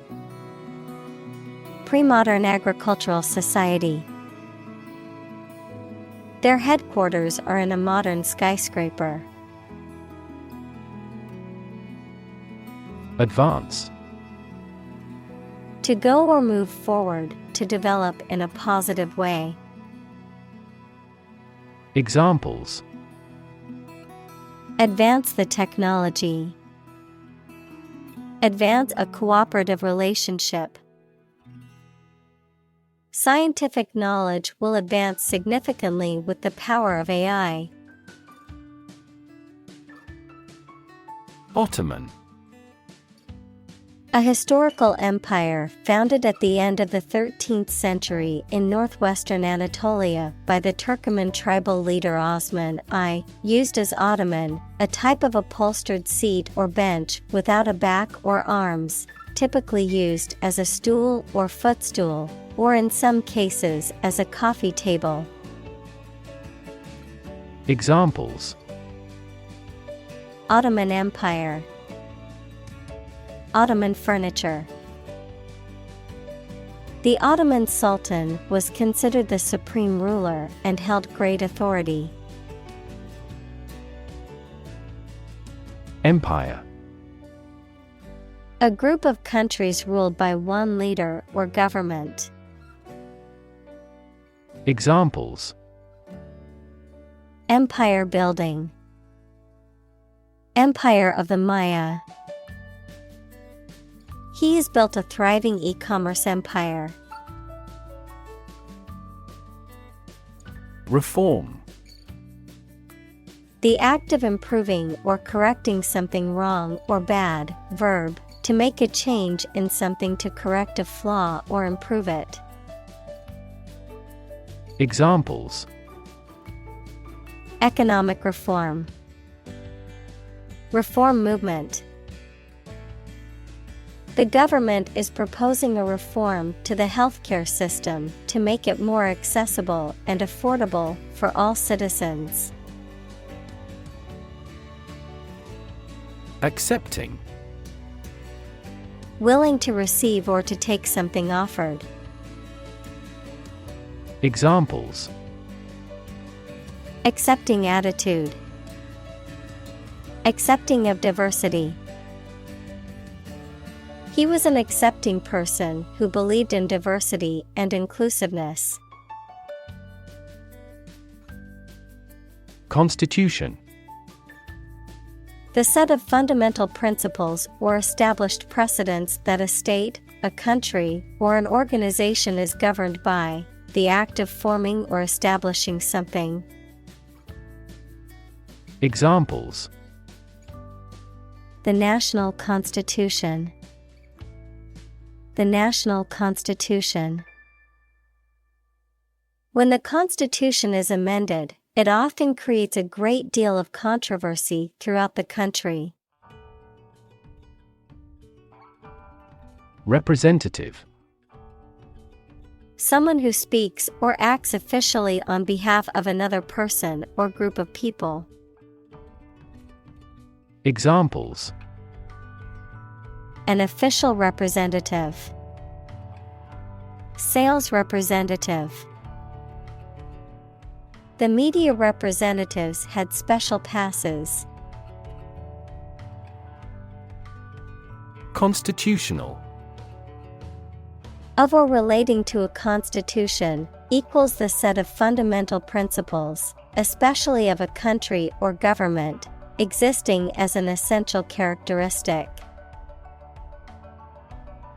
Pre-modern agricultural society. Their headquarters are in a modern skyscraper. Advance. To go or move forward, to develop in a positive way. Examples: Advance the technology. Advance a cooperative relationship. Scientific knowledge will advance significantly with the power of AI. Ottoman. A historical empire founded at the end of the 13th century in northwestern Anatolia by the Turkoman tribal leader Osman I, used as ottoman, a type of upholstered seat or bench without a back or arms, typically used as a stool or footstool, or in some cases as a coffee table. Examples: Ottoman Empire. Ottoman furniture. The Ottoman Sultan was considered the supreme ruler and held great authority. Empire. A group of countries ruled by one leader or government. Examples: Empire building. Empire of the Maya. He has built a thriving e-commerce empire. Reform. The act of improving or correcting something wrong or bad. Verb, to make a change in something to correct a flaw or improve it. Examples: Economic reform. Reform movement. The government is proposing a reform to the healthcare system to make it more accessible and affordable for all citizens. Accepting. Willing to receive or to take something offered. Examples: Accepting attitude. Accepting of diversity. He was an accepting person who believed in diversity and inclusiveness. Constitution. The set of fundamental principles or established precedents that a state, a country, or an organization is governed by, the act of forming or establishing something. Examples: The national constitution. The national constitution. When the Constitution is amended, it often creates a great deal of controversy throughout the country. Representative. Someone who speaks or acts officially on behalf of another person or group of people. Examples: An official representative. Sales representative. The media representatives had special passes. Constitutional. Of or relating to a constitution, equals the set of fundamental principles, especially of a country or government, existing as an essential characteristic.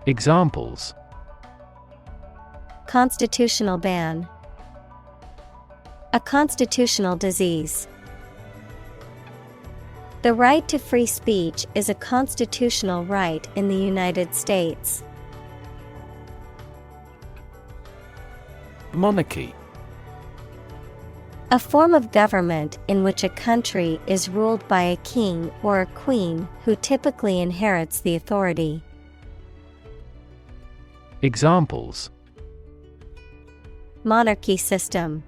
Examples: Constitutional ban. A constitutional disease. The right to free speech is a constitutional right in the United States. Monarchy. A form of government in which a country is ruled by a king or a queen who typically inherits the authority. Examples: Monarchy system.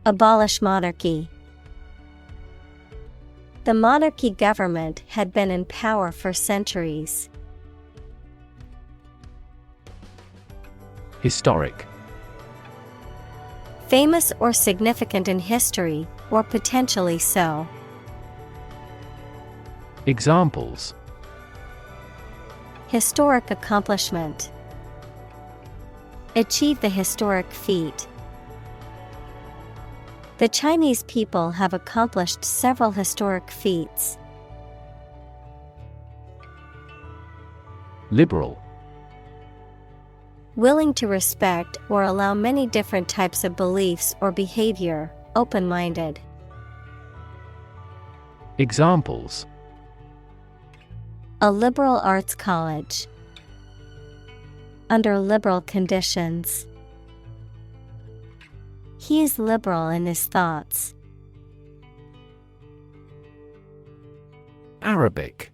Abolish monarchy. The monarchy government had been in power for centuries. Historic. Famous or significant in history, or potentially so. Examples: Historic accomplishment. Achieve the historic feat. The Chinese people have accomplished several historic feats. Liberal. Willing to respect or allow many different types of beliefs or behavior, open-minded. Examples: A liberal arts college. Under liberal conditions. He is liberal in his thoughts. Arabic.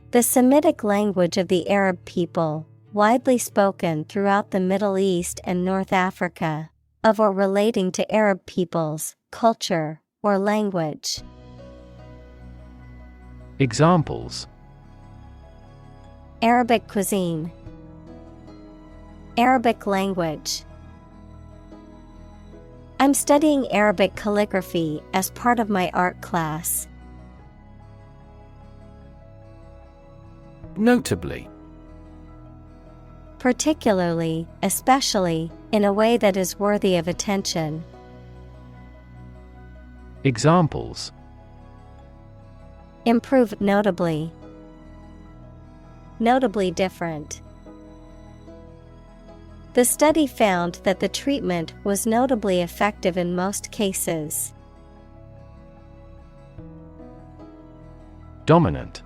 The Semitic language of the Arab people, widely spoken throughout the Middle East and North Africa, of or relating to Arab peoples, culture, or language. Examples: Arabic cuisine. Arabic language. I'm studying Arabic calligraphy as part of my art class. Notably. Particularly, especially, in a way that is worthy of attention. Examples: Improve notably. Notably different. The study found that the treatment was notably effective in most cases. Dominant.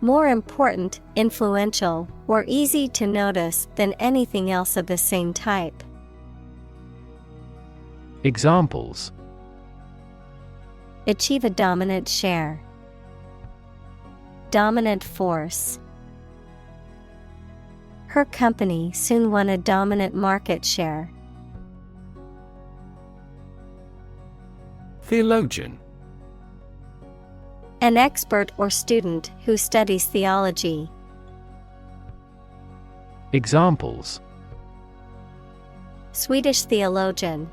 More important, influential, or easy to notice than anything else of the same type. Examples: Achieve a dominant share. Dominant force. Her company soon won a dominant market share. Theologian. An expert or student who studies theology. Examples: Swedish theologian.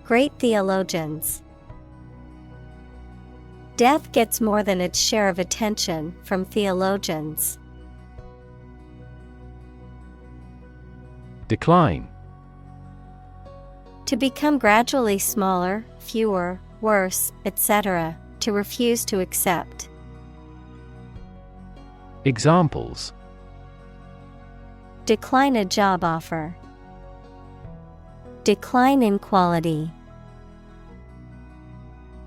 Great theologians. Death gets more than its share of attention from theologians. Decline. To become gradually smaller, fewer, worse, etc., to refuse to accept. Examples: Decline a job offer. Decline in quality.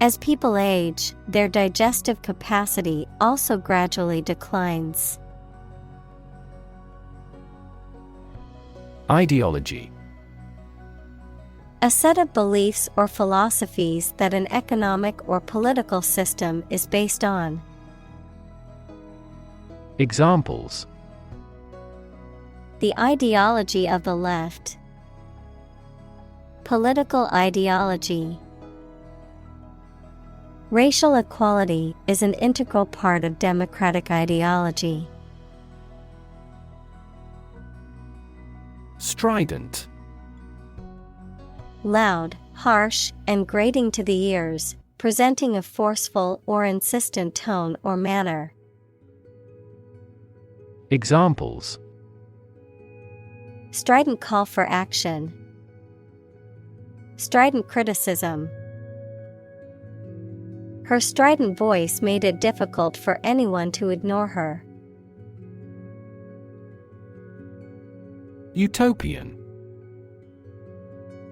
As people age, their digestive capacity also gradually declines. Ideology. A set of beliefs or philosophies that an economic or political system is based on. Examples: The ideology of the left. Political ideology. Racial equality is an integral part of democratic ideology. Strident. Loud, harsh, and grating to the ears, presenting a forceful or insistent tone or manner. Examples: Strident call for action. Strident criticism. Her strident voice made it difficult for anyone to ignore her. Utopian.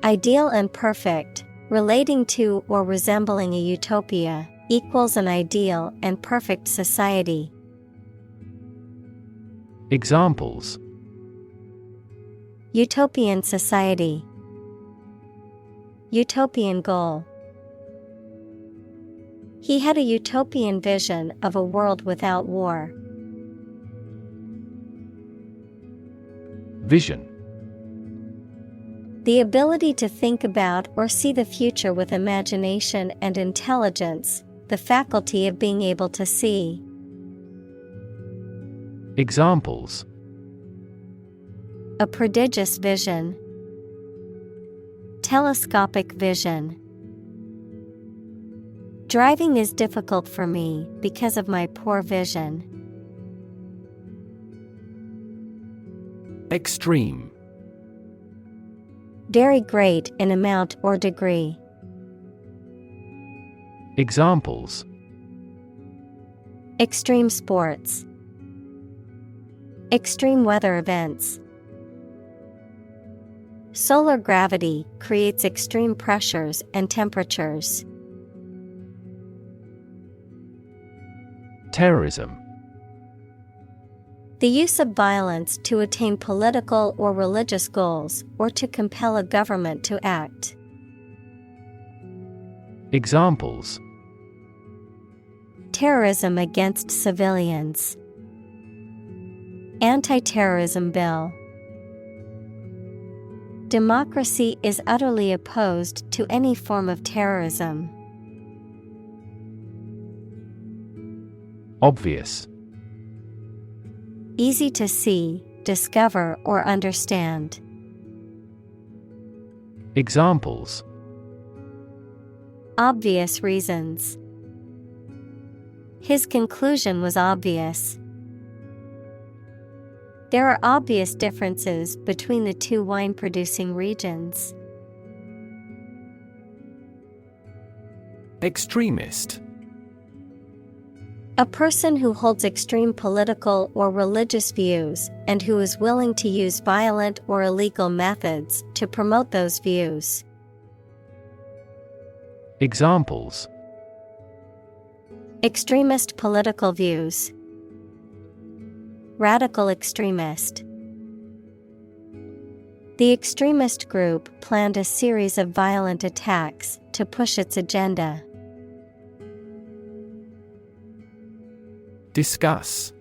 Ideal and perfect, relating to or resembling a utopia, equals an ideal and perfect society. Examples: Utopian society. Utopian goal. He had a utopian vision of a world without war. Vision. The ability to think about or see the future with imagination and intelligence, the faculty of being able to see. Examples: A prodigious vision. Telescopic vision. Driving is difficult for me because of my poor vision. Extreme. Very great in amount or degree. Examples: Extreme sports. Extreme weather events. Solar gravity creates extreme pressures and temperatures. Terrorism. The use of violence to attain political or religious goals, or to compel a government to act. Examples: Terrorism against civilians. Anti-terrorism bill. Democracy is utterly opposed to any form of terrorism. Obvious. Easy to see, discover, or understand. Examples: Obvious reasons. His conclusion was obvious. There are obvious differences between the two wine-producing regions. Extremist. A person who holds extreme political or religious views and who is willing to use violent or illegal methods to promote those views. Examples: Extremist political views. Radical extremist. The extremist group planned a series of violent attacks to push its agenda. Discuss.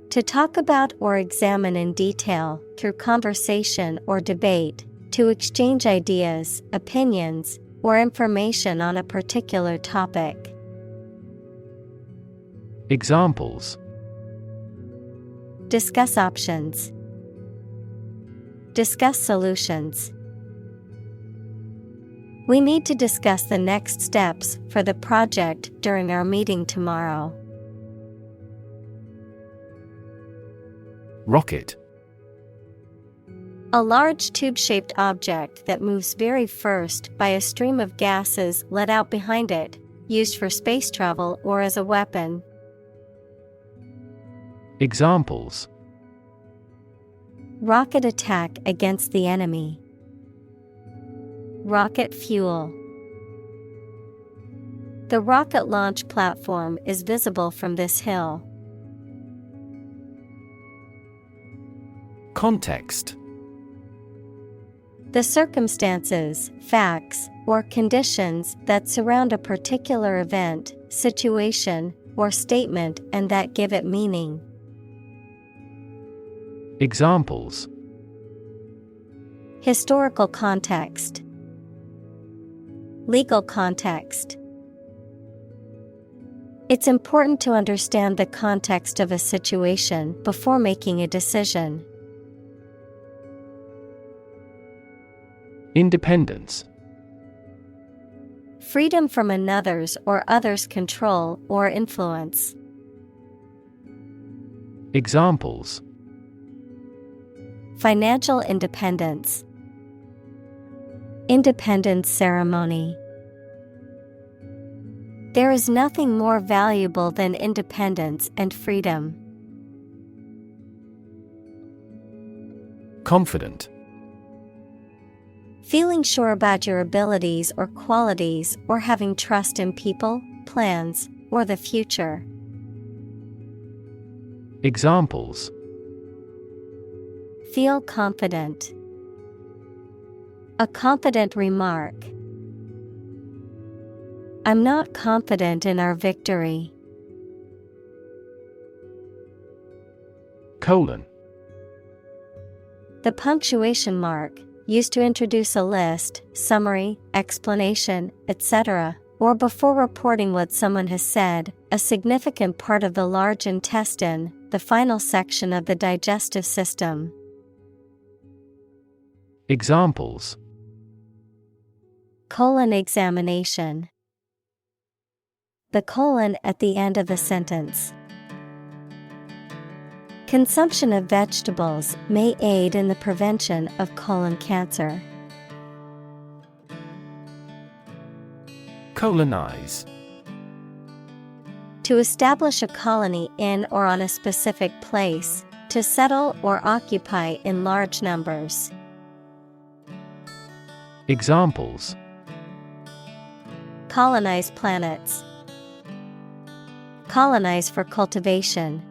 To talk about or examine in detail, through conversation or debate, to exchange ideas, opinions, or information on a particular topic. Examples: Discuss options. Discuss solutions. We need to discuss the next steps for the project during our meeting tomorrow. Rocket. A large tube-shaped object that moves very first by a stream of gases let out behind it, used for space travel or as a weapon. Examples: Rocket attack against the enemy. Rocket fuel. The rocket launch platform is visible from this hill. Context. The circumstances, facts, or conditions that surround a particular event, situation, or statement and that give it meaning. Examples: Historical context. Legal context. It's important to understand the context of a situation before making a decision. Independence. Freedom from another's or others' control or influence. Examples: Financial independence. Independence ceremony. There is nothing more valuable than independence and freedom. Confident. Feeling sure about your abilities or qualities, or having trust in people, plans, or the future. Examples: Feel confident. A confident remark. I'm not confident in our victory. Colon. The punctuation mark, used to introduce a list, summary, explanation, etc., or before reporting what someone has said, a significant part of the large intestine, the final section of the digestive system. Examples: Colon examination. The colon at the end of a sentence. Consumption of vegetables may aid in the prevention of colon cancer. Colonize. To establish a colony in or on a specific place, to settle or occupy in large numbers. Examples: Colonize planets. Colonize for cultivation.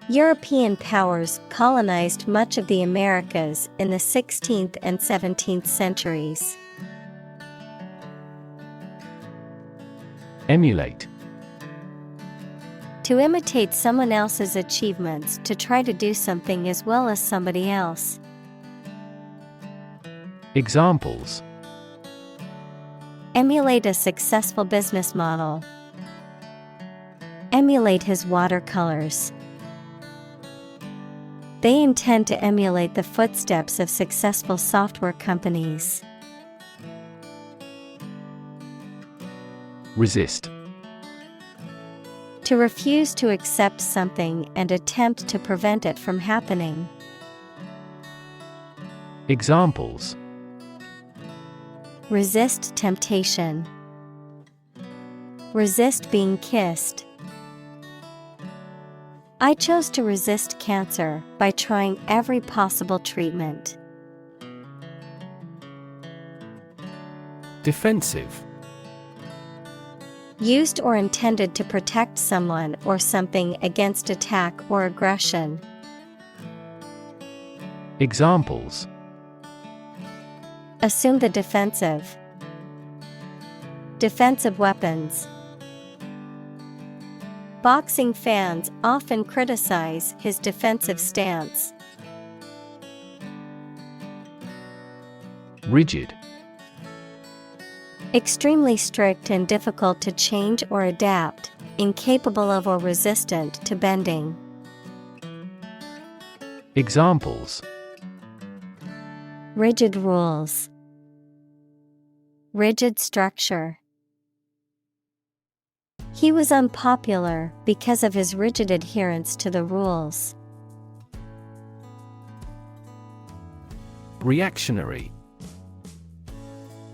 European powers colonized much of the Americas in the 16th and 17th centuries. Emulate. To imitate someone else's achievements, to try to do something as well as somebody else. Examples: Emulate a successful business model. Emulate his watercolors. They intend to emulate the footsteps of successful software companies. Resist. To refuse to accept something and attempt to prevent it from happening. Examples: Resist temptation. Resist being kissed. I chose to resist cancer by trying every possible treatment. Defensive. Used or intended to protect someone or something against attack or aggression. Examples: Assume the defensive. Defensive weapons. Boxing fans often criticize his defensive stance. Rigid. Extremely strict and difficult to change or adapt, incapable of or resistant to bending. Examples: Rigid rules. Rigid structure. He was unpopular because of his rigid adherence to the rules. Reactionary.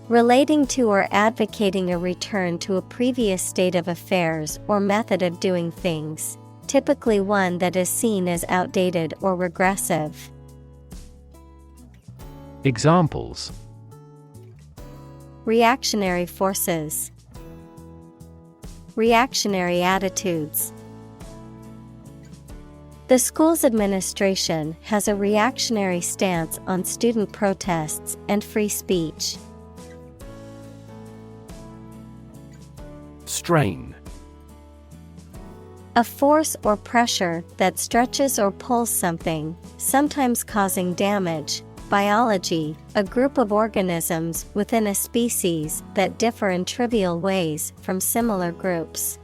Relating to or advocating a return to a previous state of affairs or method of doing things, typically one that is seen as outdated or regressive. Examples: Reactionary forces. Reactionary attitudes. The school's administration has a reactionary stance on student protests and free speech. Strain. A force or pressure that stretches or pulls something, sometimes causing damage. Biology, a group of organisms within a species that differ in trivial ways from similar groups.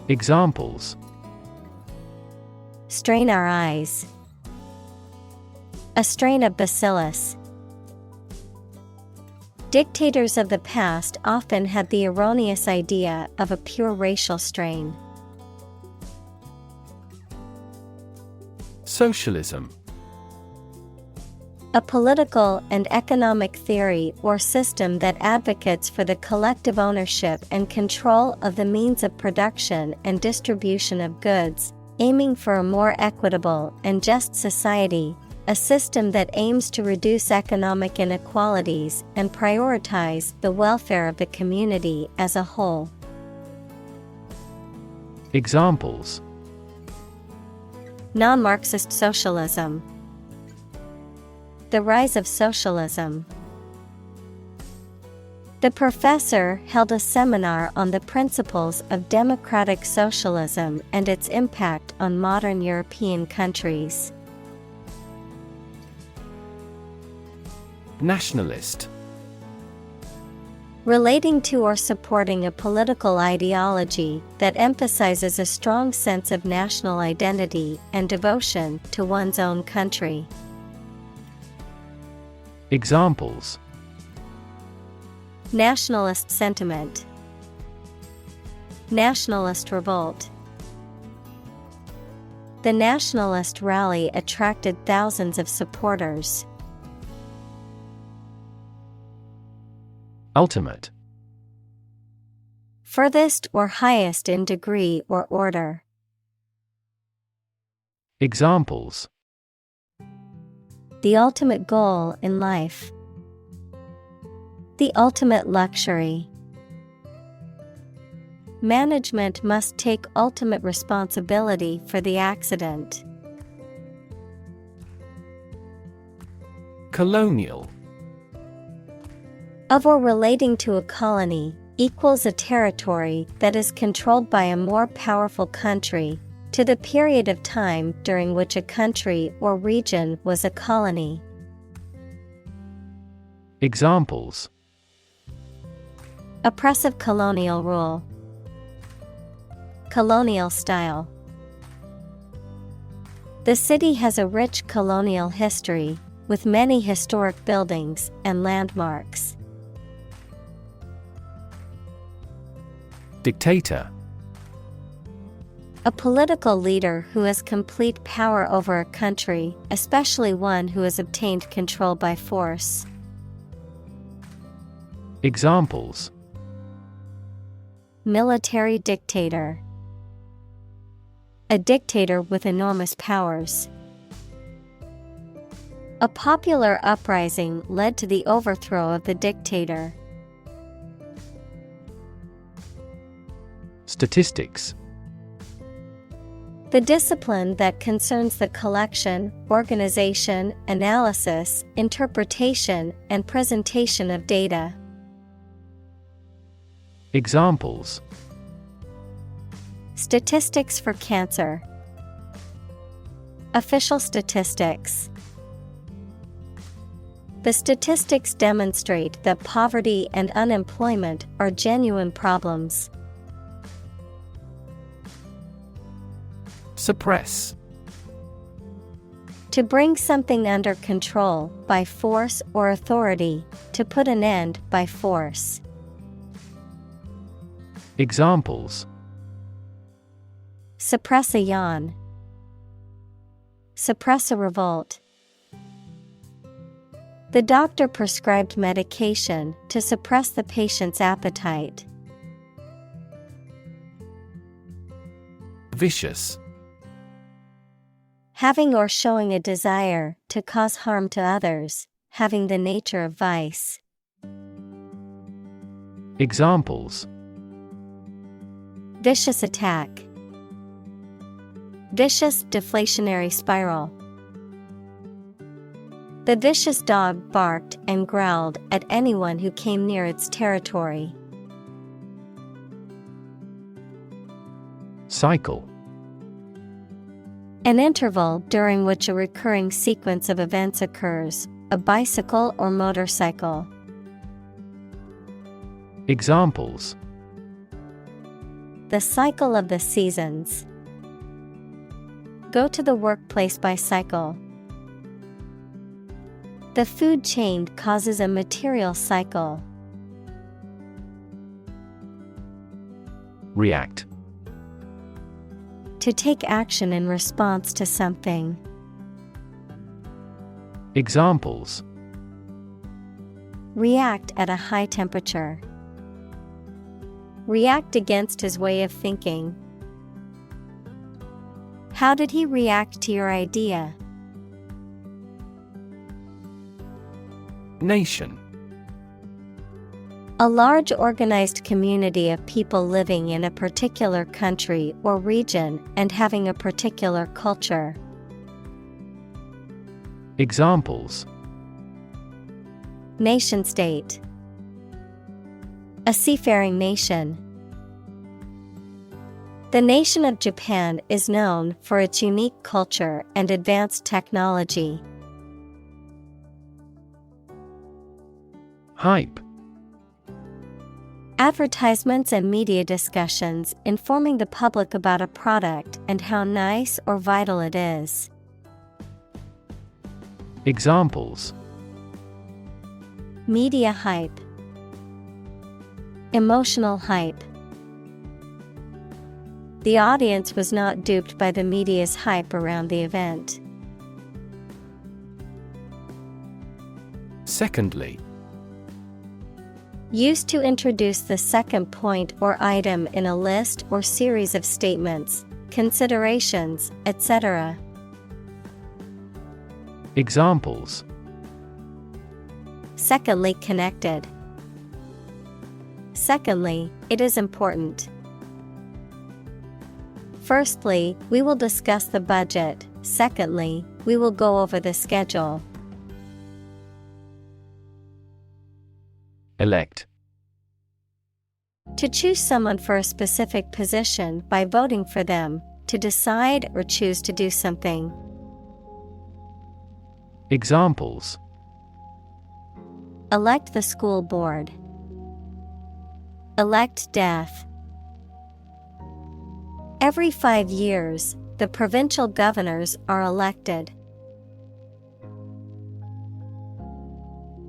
Examples: Strain our eyes. A strain of bacillus. Dictators of the past often had the erroneous idea of a pure racial strain. Socialism. A political and economic theory or system that advocates for the collective ownership and control of the means of production and distribution of goods, aiming for a more equitable and just society, a system that aims to reduce economic inequalities and prioritize the welfare of the community as a whole. Examples: Non-Marxist socialism. The rise of socialism. The professor held a seminar on the principles of democratic socialism and its impact on modern European countries. Nationalist. Relating to or supporting a political ideology that emphasizes a strong sense of national identity and devotion to one's own country. Examples: Nationalist sentiment. Nationalist revolt. The nationalist rally attracted thousands of supporters. Ultimate. Furthest or highest in degree or order. Examples: The ultimate goal in life. The ultimate luxury. Management must take ultimate responsibility for the accident. Colonial. Of or relating to a colony, equals a territory that is controlled by a more powerful country, to the period of time during which a country or region was a colony. Examples: Oppressive colonial rule. Colonial style. The city has a rich colonial history, with many historic buildings and landmarks. Dictator. A political leader who has complete power over a country, especially one who has obtained control by force. Examples: Military dictator. A dictator with enormous powers. A popular uprising led to the overthrow of the dictator. Statistics. The discipline that concerns the collection, organization, analysis, interpretation, and presentation of data. Examples: Statistics for cancer. Official statistics. The statistics demonstrate that poverty and unemployment are genuine problems. Suppress. To bring something under control by force or authority, to put an end by force. Examples: Suppress a yawn. Suppress a revolt. The doctor prescribed medication to suppress the patient's appetite. Vicious. Having or showing a desire to cause harm to others, having the nature of vice. Examples: Vicious attack. Vicious deflationary spiral. The vicious dog barked and growled at anyone who came near its territory. Cycle. An interval during which a recurring sequence of events occurs, a bicycle or motorcycle. Examples: The cycle of the seasons. Go to the workplace by cycle. The food chain causes a material cycle. React. To take action in response to something. Examples: react at a high temperature. React against his way of thinking. How did he react to your idea? Nation. A large organized community of people living in a particular country or region and having a particular culture. Examples: nation-state. A seafaring nation. The nation of Japan is known for its unique culture and advanced technology. Hype. Advertisements and media discussions informing the public about a product and how nice or vital it is. Examples: media hype. Emotional hype. The audience was not duped by the media's hype around the event. Secondly. Used to introduce the second point or item in a list or series of statements, considerations, etc. Examples: secondly connected. Secondly, it is important. Firstly, we will discuss the budget. Secondly, we will go over the schedule. Elect. To choose someone for a specific position by voting for them, to decide or choose to do something. Examples: elect the school board. Elect death. Every 5 years, the provincial governors are elected.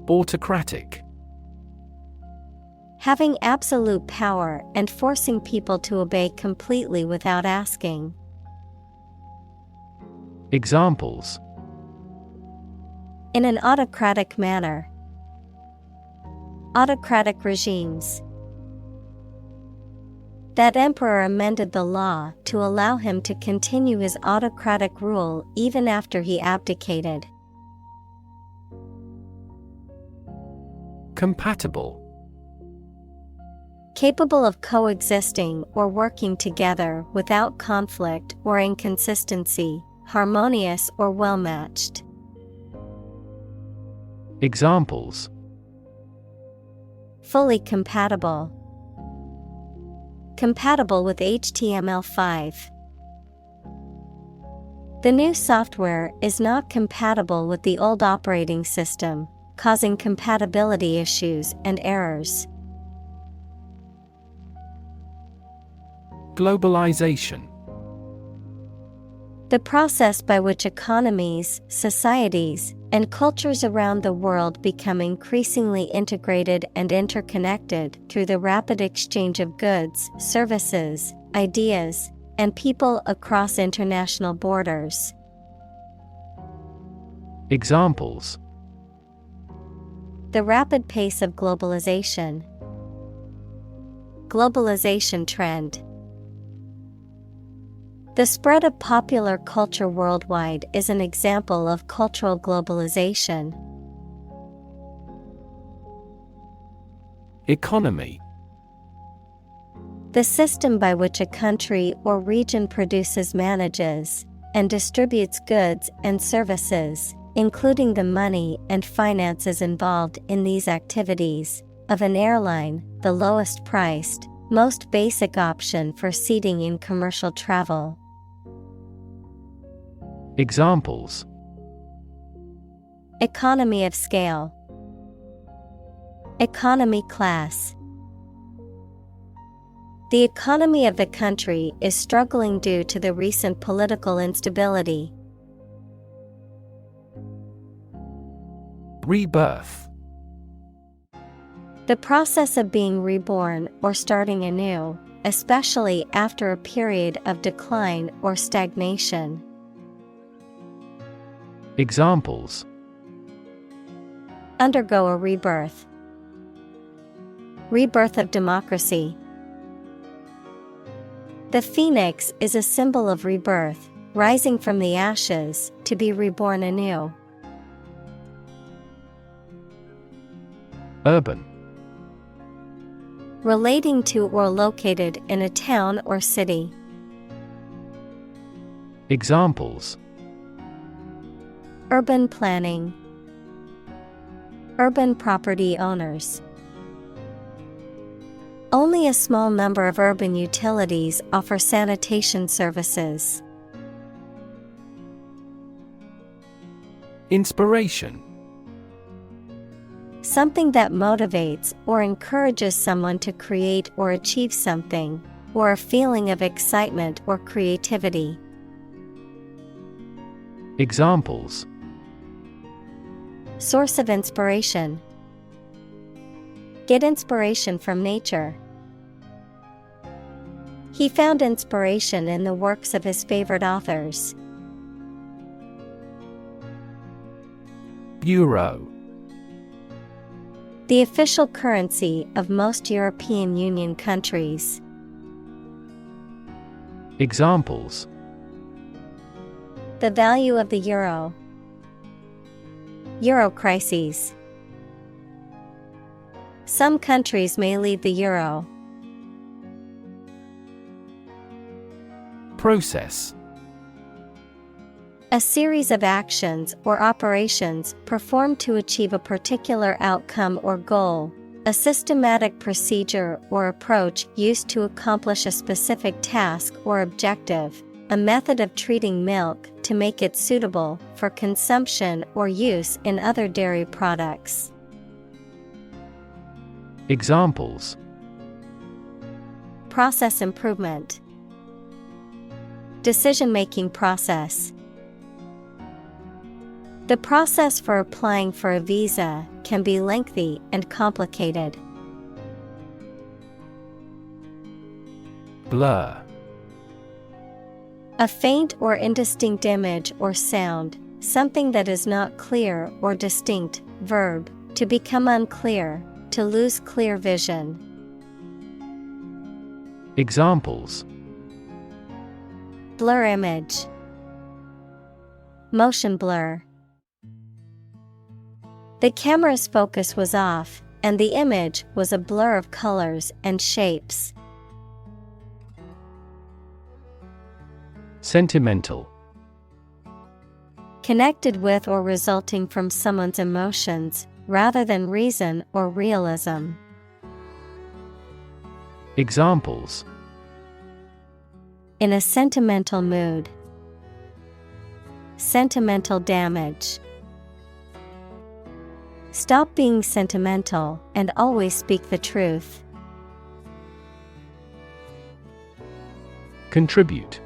Autocratic. Having absolute power and forcing people to obey completely without asking. Examples: in an autocratic manner. Autocratic regimes. That emperor amended the law to allow him to continue his autocratic rule even after he abdicated. Compatible. Capable of coexisting or working together without conflict or inconsistency, harmonious or well-matched. Examples: fully compatible. Compatible with HTML5. The new software is not compatible with the old operating system, causing compatibility issues and errors. Globalization. The process by which economies, societies, and cultures around the world become increasingly integrated and interconnected through the rapid exchange of goods, services, ideas, and people across international borders. Examples: the rapid pace of globalization. Globalization trend. The spread of popular culture worldwide is an example of cultural globalization. Economy. The system by which a country or region produces, manages, and distributes goods and services, including the money and finances involved in these activities, of an airline, the lowest priced, most basic option for seating in commercial travel. Examples: economy of scale. Economy class. The economy of the country is struggling due to the recent political instability. Rebirth. The process of being reborn or starting anew, especially after a period of decline or stagnation. Examples: Undergo a rebirth. Rebirth of democracy. The phoenix is a symbol of rebirth, rising from the ashes to be reborn anew. Urban. Relating to or located in a town or city. Examples: Urban planning. Urban property owners. Only a small number of urban utilities offer sanitation services. Inspiration. Something that motivates or encourages someone to create or achieve something, or a feeling of excitement or creativity. Examples: Source of inspiration. Get inspiration from nature. He found inspiration in the works of his favorite authors. Euro. The official currency of most European Union countries. Examples: The value of the euro. Euro crises. Some countries may leave the euro. Process. A series of actions or operations performed to achieve a particular outcome or goal, a systematic procedure or approach used to accomplish a specific task or objective, a method of treating milk to make it suitable for consumption or use in other dairy products. Examples: Process improvement. Decision-making process. The process for applying for a visa can be lengthy and complicated. Blur. A faint or indistinct image or sound, something that is not clear or distinct. Verb, to become unclear, to lose clear vision. Examples: Blur image. Motion blur. The camera's focus was off, and the image was a blur of colors and shapes. Sentimental. Connected with or resulting from someone's emotions, rather than reason or realism. Examples: In a sentimental mood. Sentimental damage. Stop being sentimental and always speak the truth. Contribute.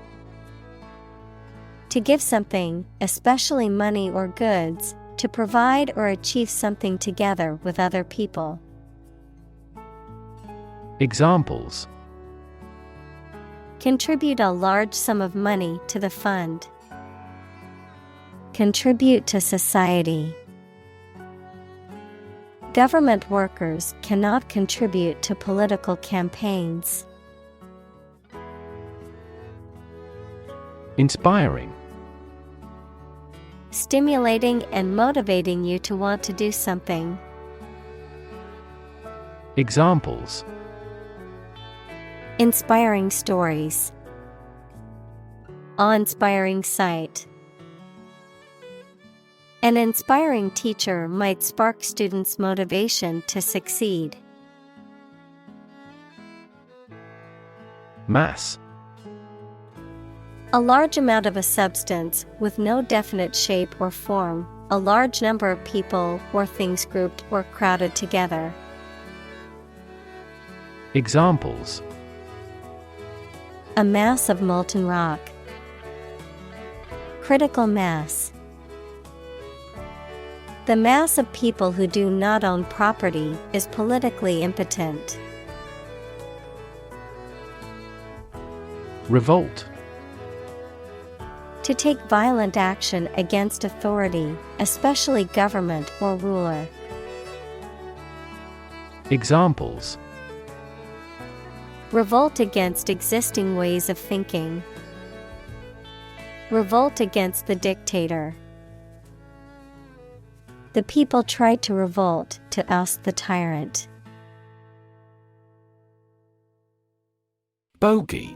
To give something, especially money or goods, to provide or achieve something together with other people. Examples: Contribute a large sum of money to the fund. Contribute to society. Government workers cannot contribute to political campaigns. Inspiring. Stimulating and motivating you to want to do something. Examples: Inspiring stories. Awe-inspiring sight. An inspiring teacher might spark students' motivation to succeed. Mass. A large amount of a substance with no definite shape or form, a large number of people or things grouped or crowded together. Examples: A mass of molten rock. Critical mass. The mass of people who do not own property is politically impotent. Revolt. To take violent action against authority, especially government or ruler. Examples: revolt against existing ways of thinking. Revolt against the dictator. The people tried to revolt to oust the tyrant. Bogey.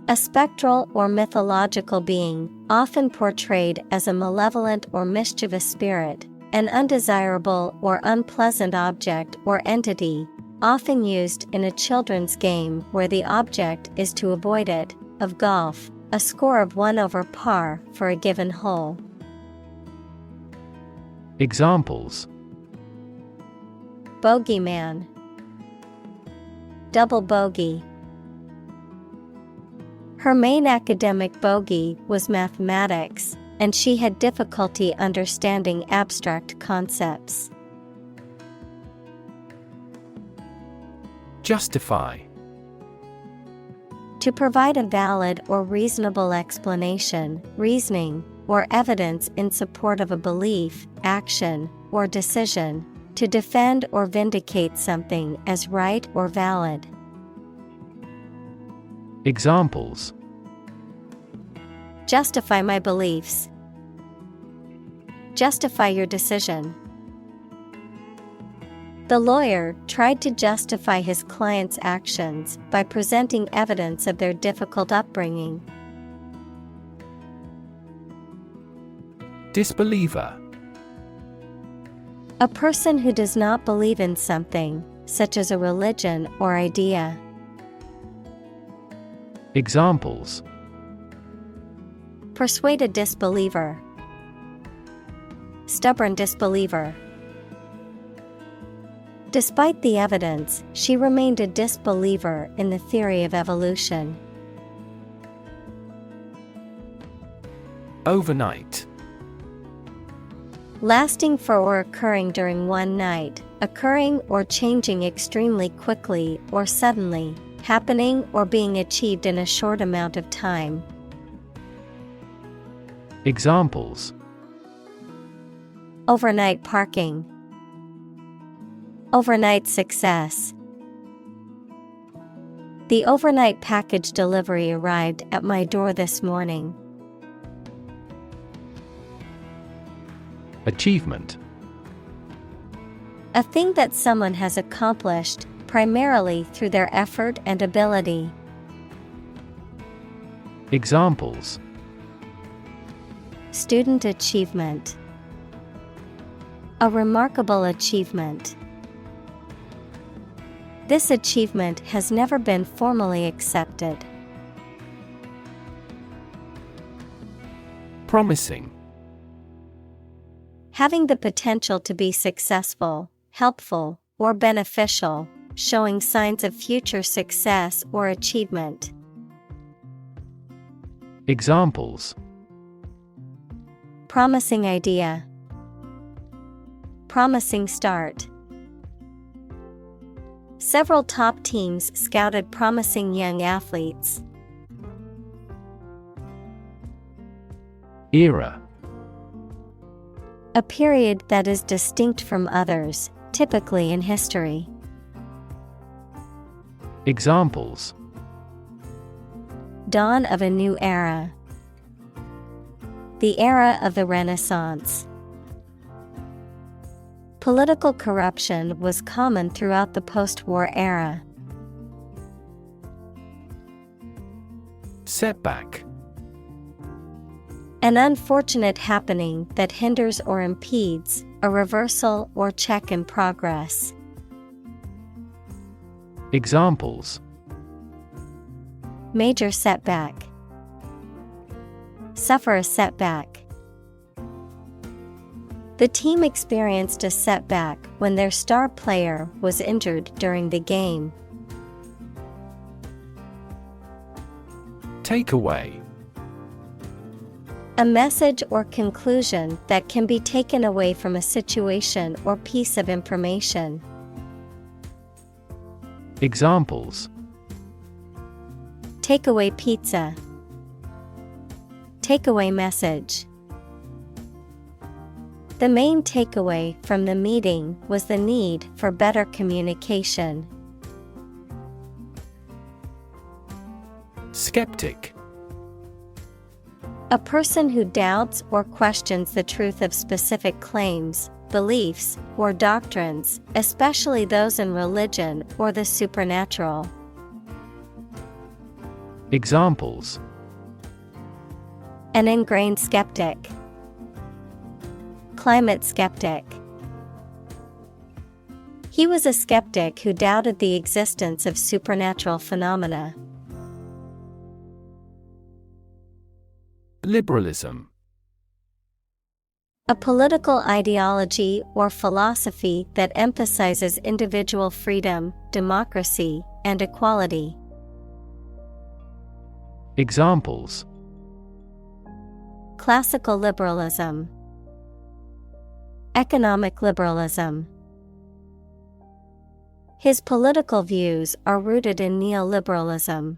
A spectral or mythological being, often portrayed as a malevolent or mischievous spirit, an undesirable or unpleasant object or entity, often used in a children's game where the object is to avoid it, of golf, a score of 1 over par for a given hole. Examples: Bogeyman. Double bogey. Her main academic bogey was mathematics, and she had difficulty understanding abstract concepts. Justify. To provide a valid or reasonable explanation, reasoning, or evidence in support of a belief, action, or decision, to defend or vindicate something as right or valid. Examples: justify my beliefs. Justify your decision. The lawyer tried to justify his client's actions by presenting evidence of their difficult upbringing. Disbeliever. A person who does not believe in something, such as a religion or idea. Examples: persuade a disbeliever. Stubborn disbeliever. Despite the evidence, she remained a disbeliever in the theory of evolution. Overnight. Lasting for or occurring during one night, occurring or changing extremely quickly or suddenly, happening or being achieved in a short amount of time. Examples: overnight parking. Overnight success. The overnight package delivery arrived at my door this morning. Achievement. A thing that someone has accomplished, primarily through their effort and ability. Examples: student achievement. A remarkable achievement. This achievement has never been formally accepted. Promising. Having the potential to be successful, helpful, or beneficial, showing signs of future success or achievement. Examples: promising idea. Promising start. Several top teams scouted promising young athletes. Era. A period that is distinct from others, typically in history. Examples: dawn of a new era. The era of the Renaissance. Political corruption was common throughout the post-war era. Setback. An unfortunate happening that hinders or impedes a reversal or check in progress. Examples: major setback. Suffer a setback. The team experienced a setback when their star player was injured during the game. Takeaway. A message or conclusion that can be taken away from a situation or piece of information. Examples: takeaway pizza. Takeaway message. The main takeaway from the meeting was the need for better communication. Skeptic. A person who doubts or questions the truth of specific claims, beliefs, or doctrines, especially those in religion or the supernatural. Examples: An ingrained skeptic. Climate skeptic. He was a skeptic who doubted the existence of supernatural phenomena. Liberalism. A political ideology or philosophy that emphasizes individual freedom, democracy, and equality. Examples: Classical liberalism. Economic liberalism. His political views are rooted in neoliberalism.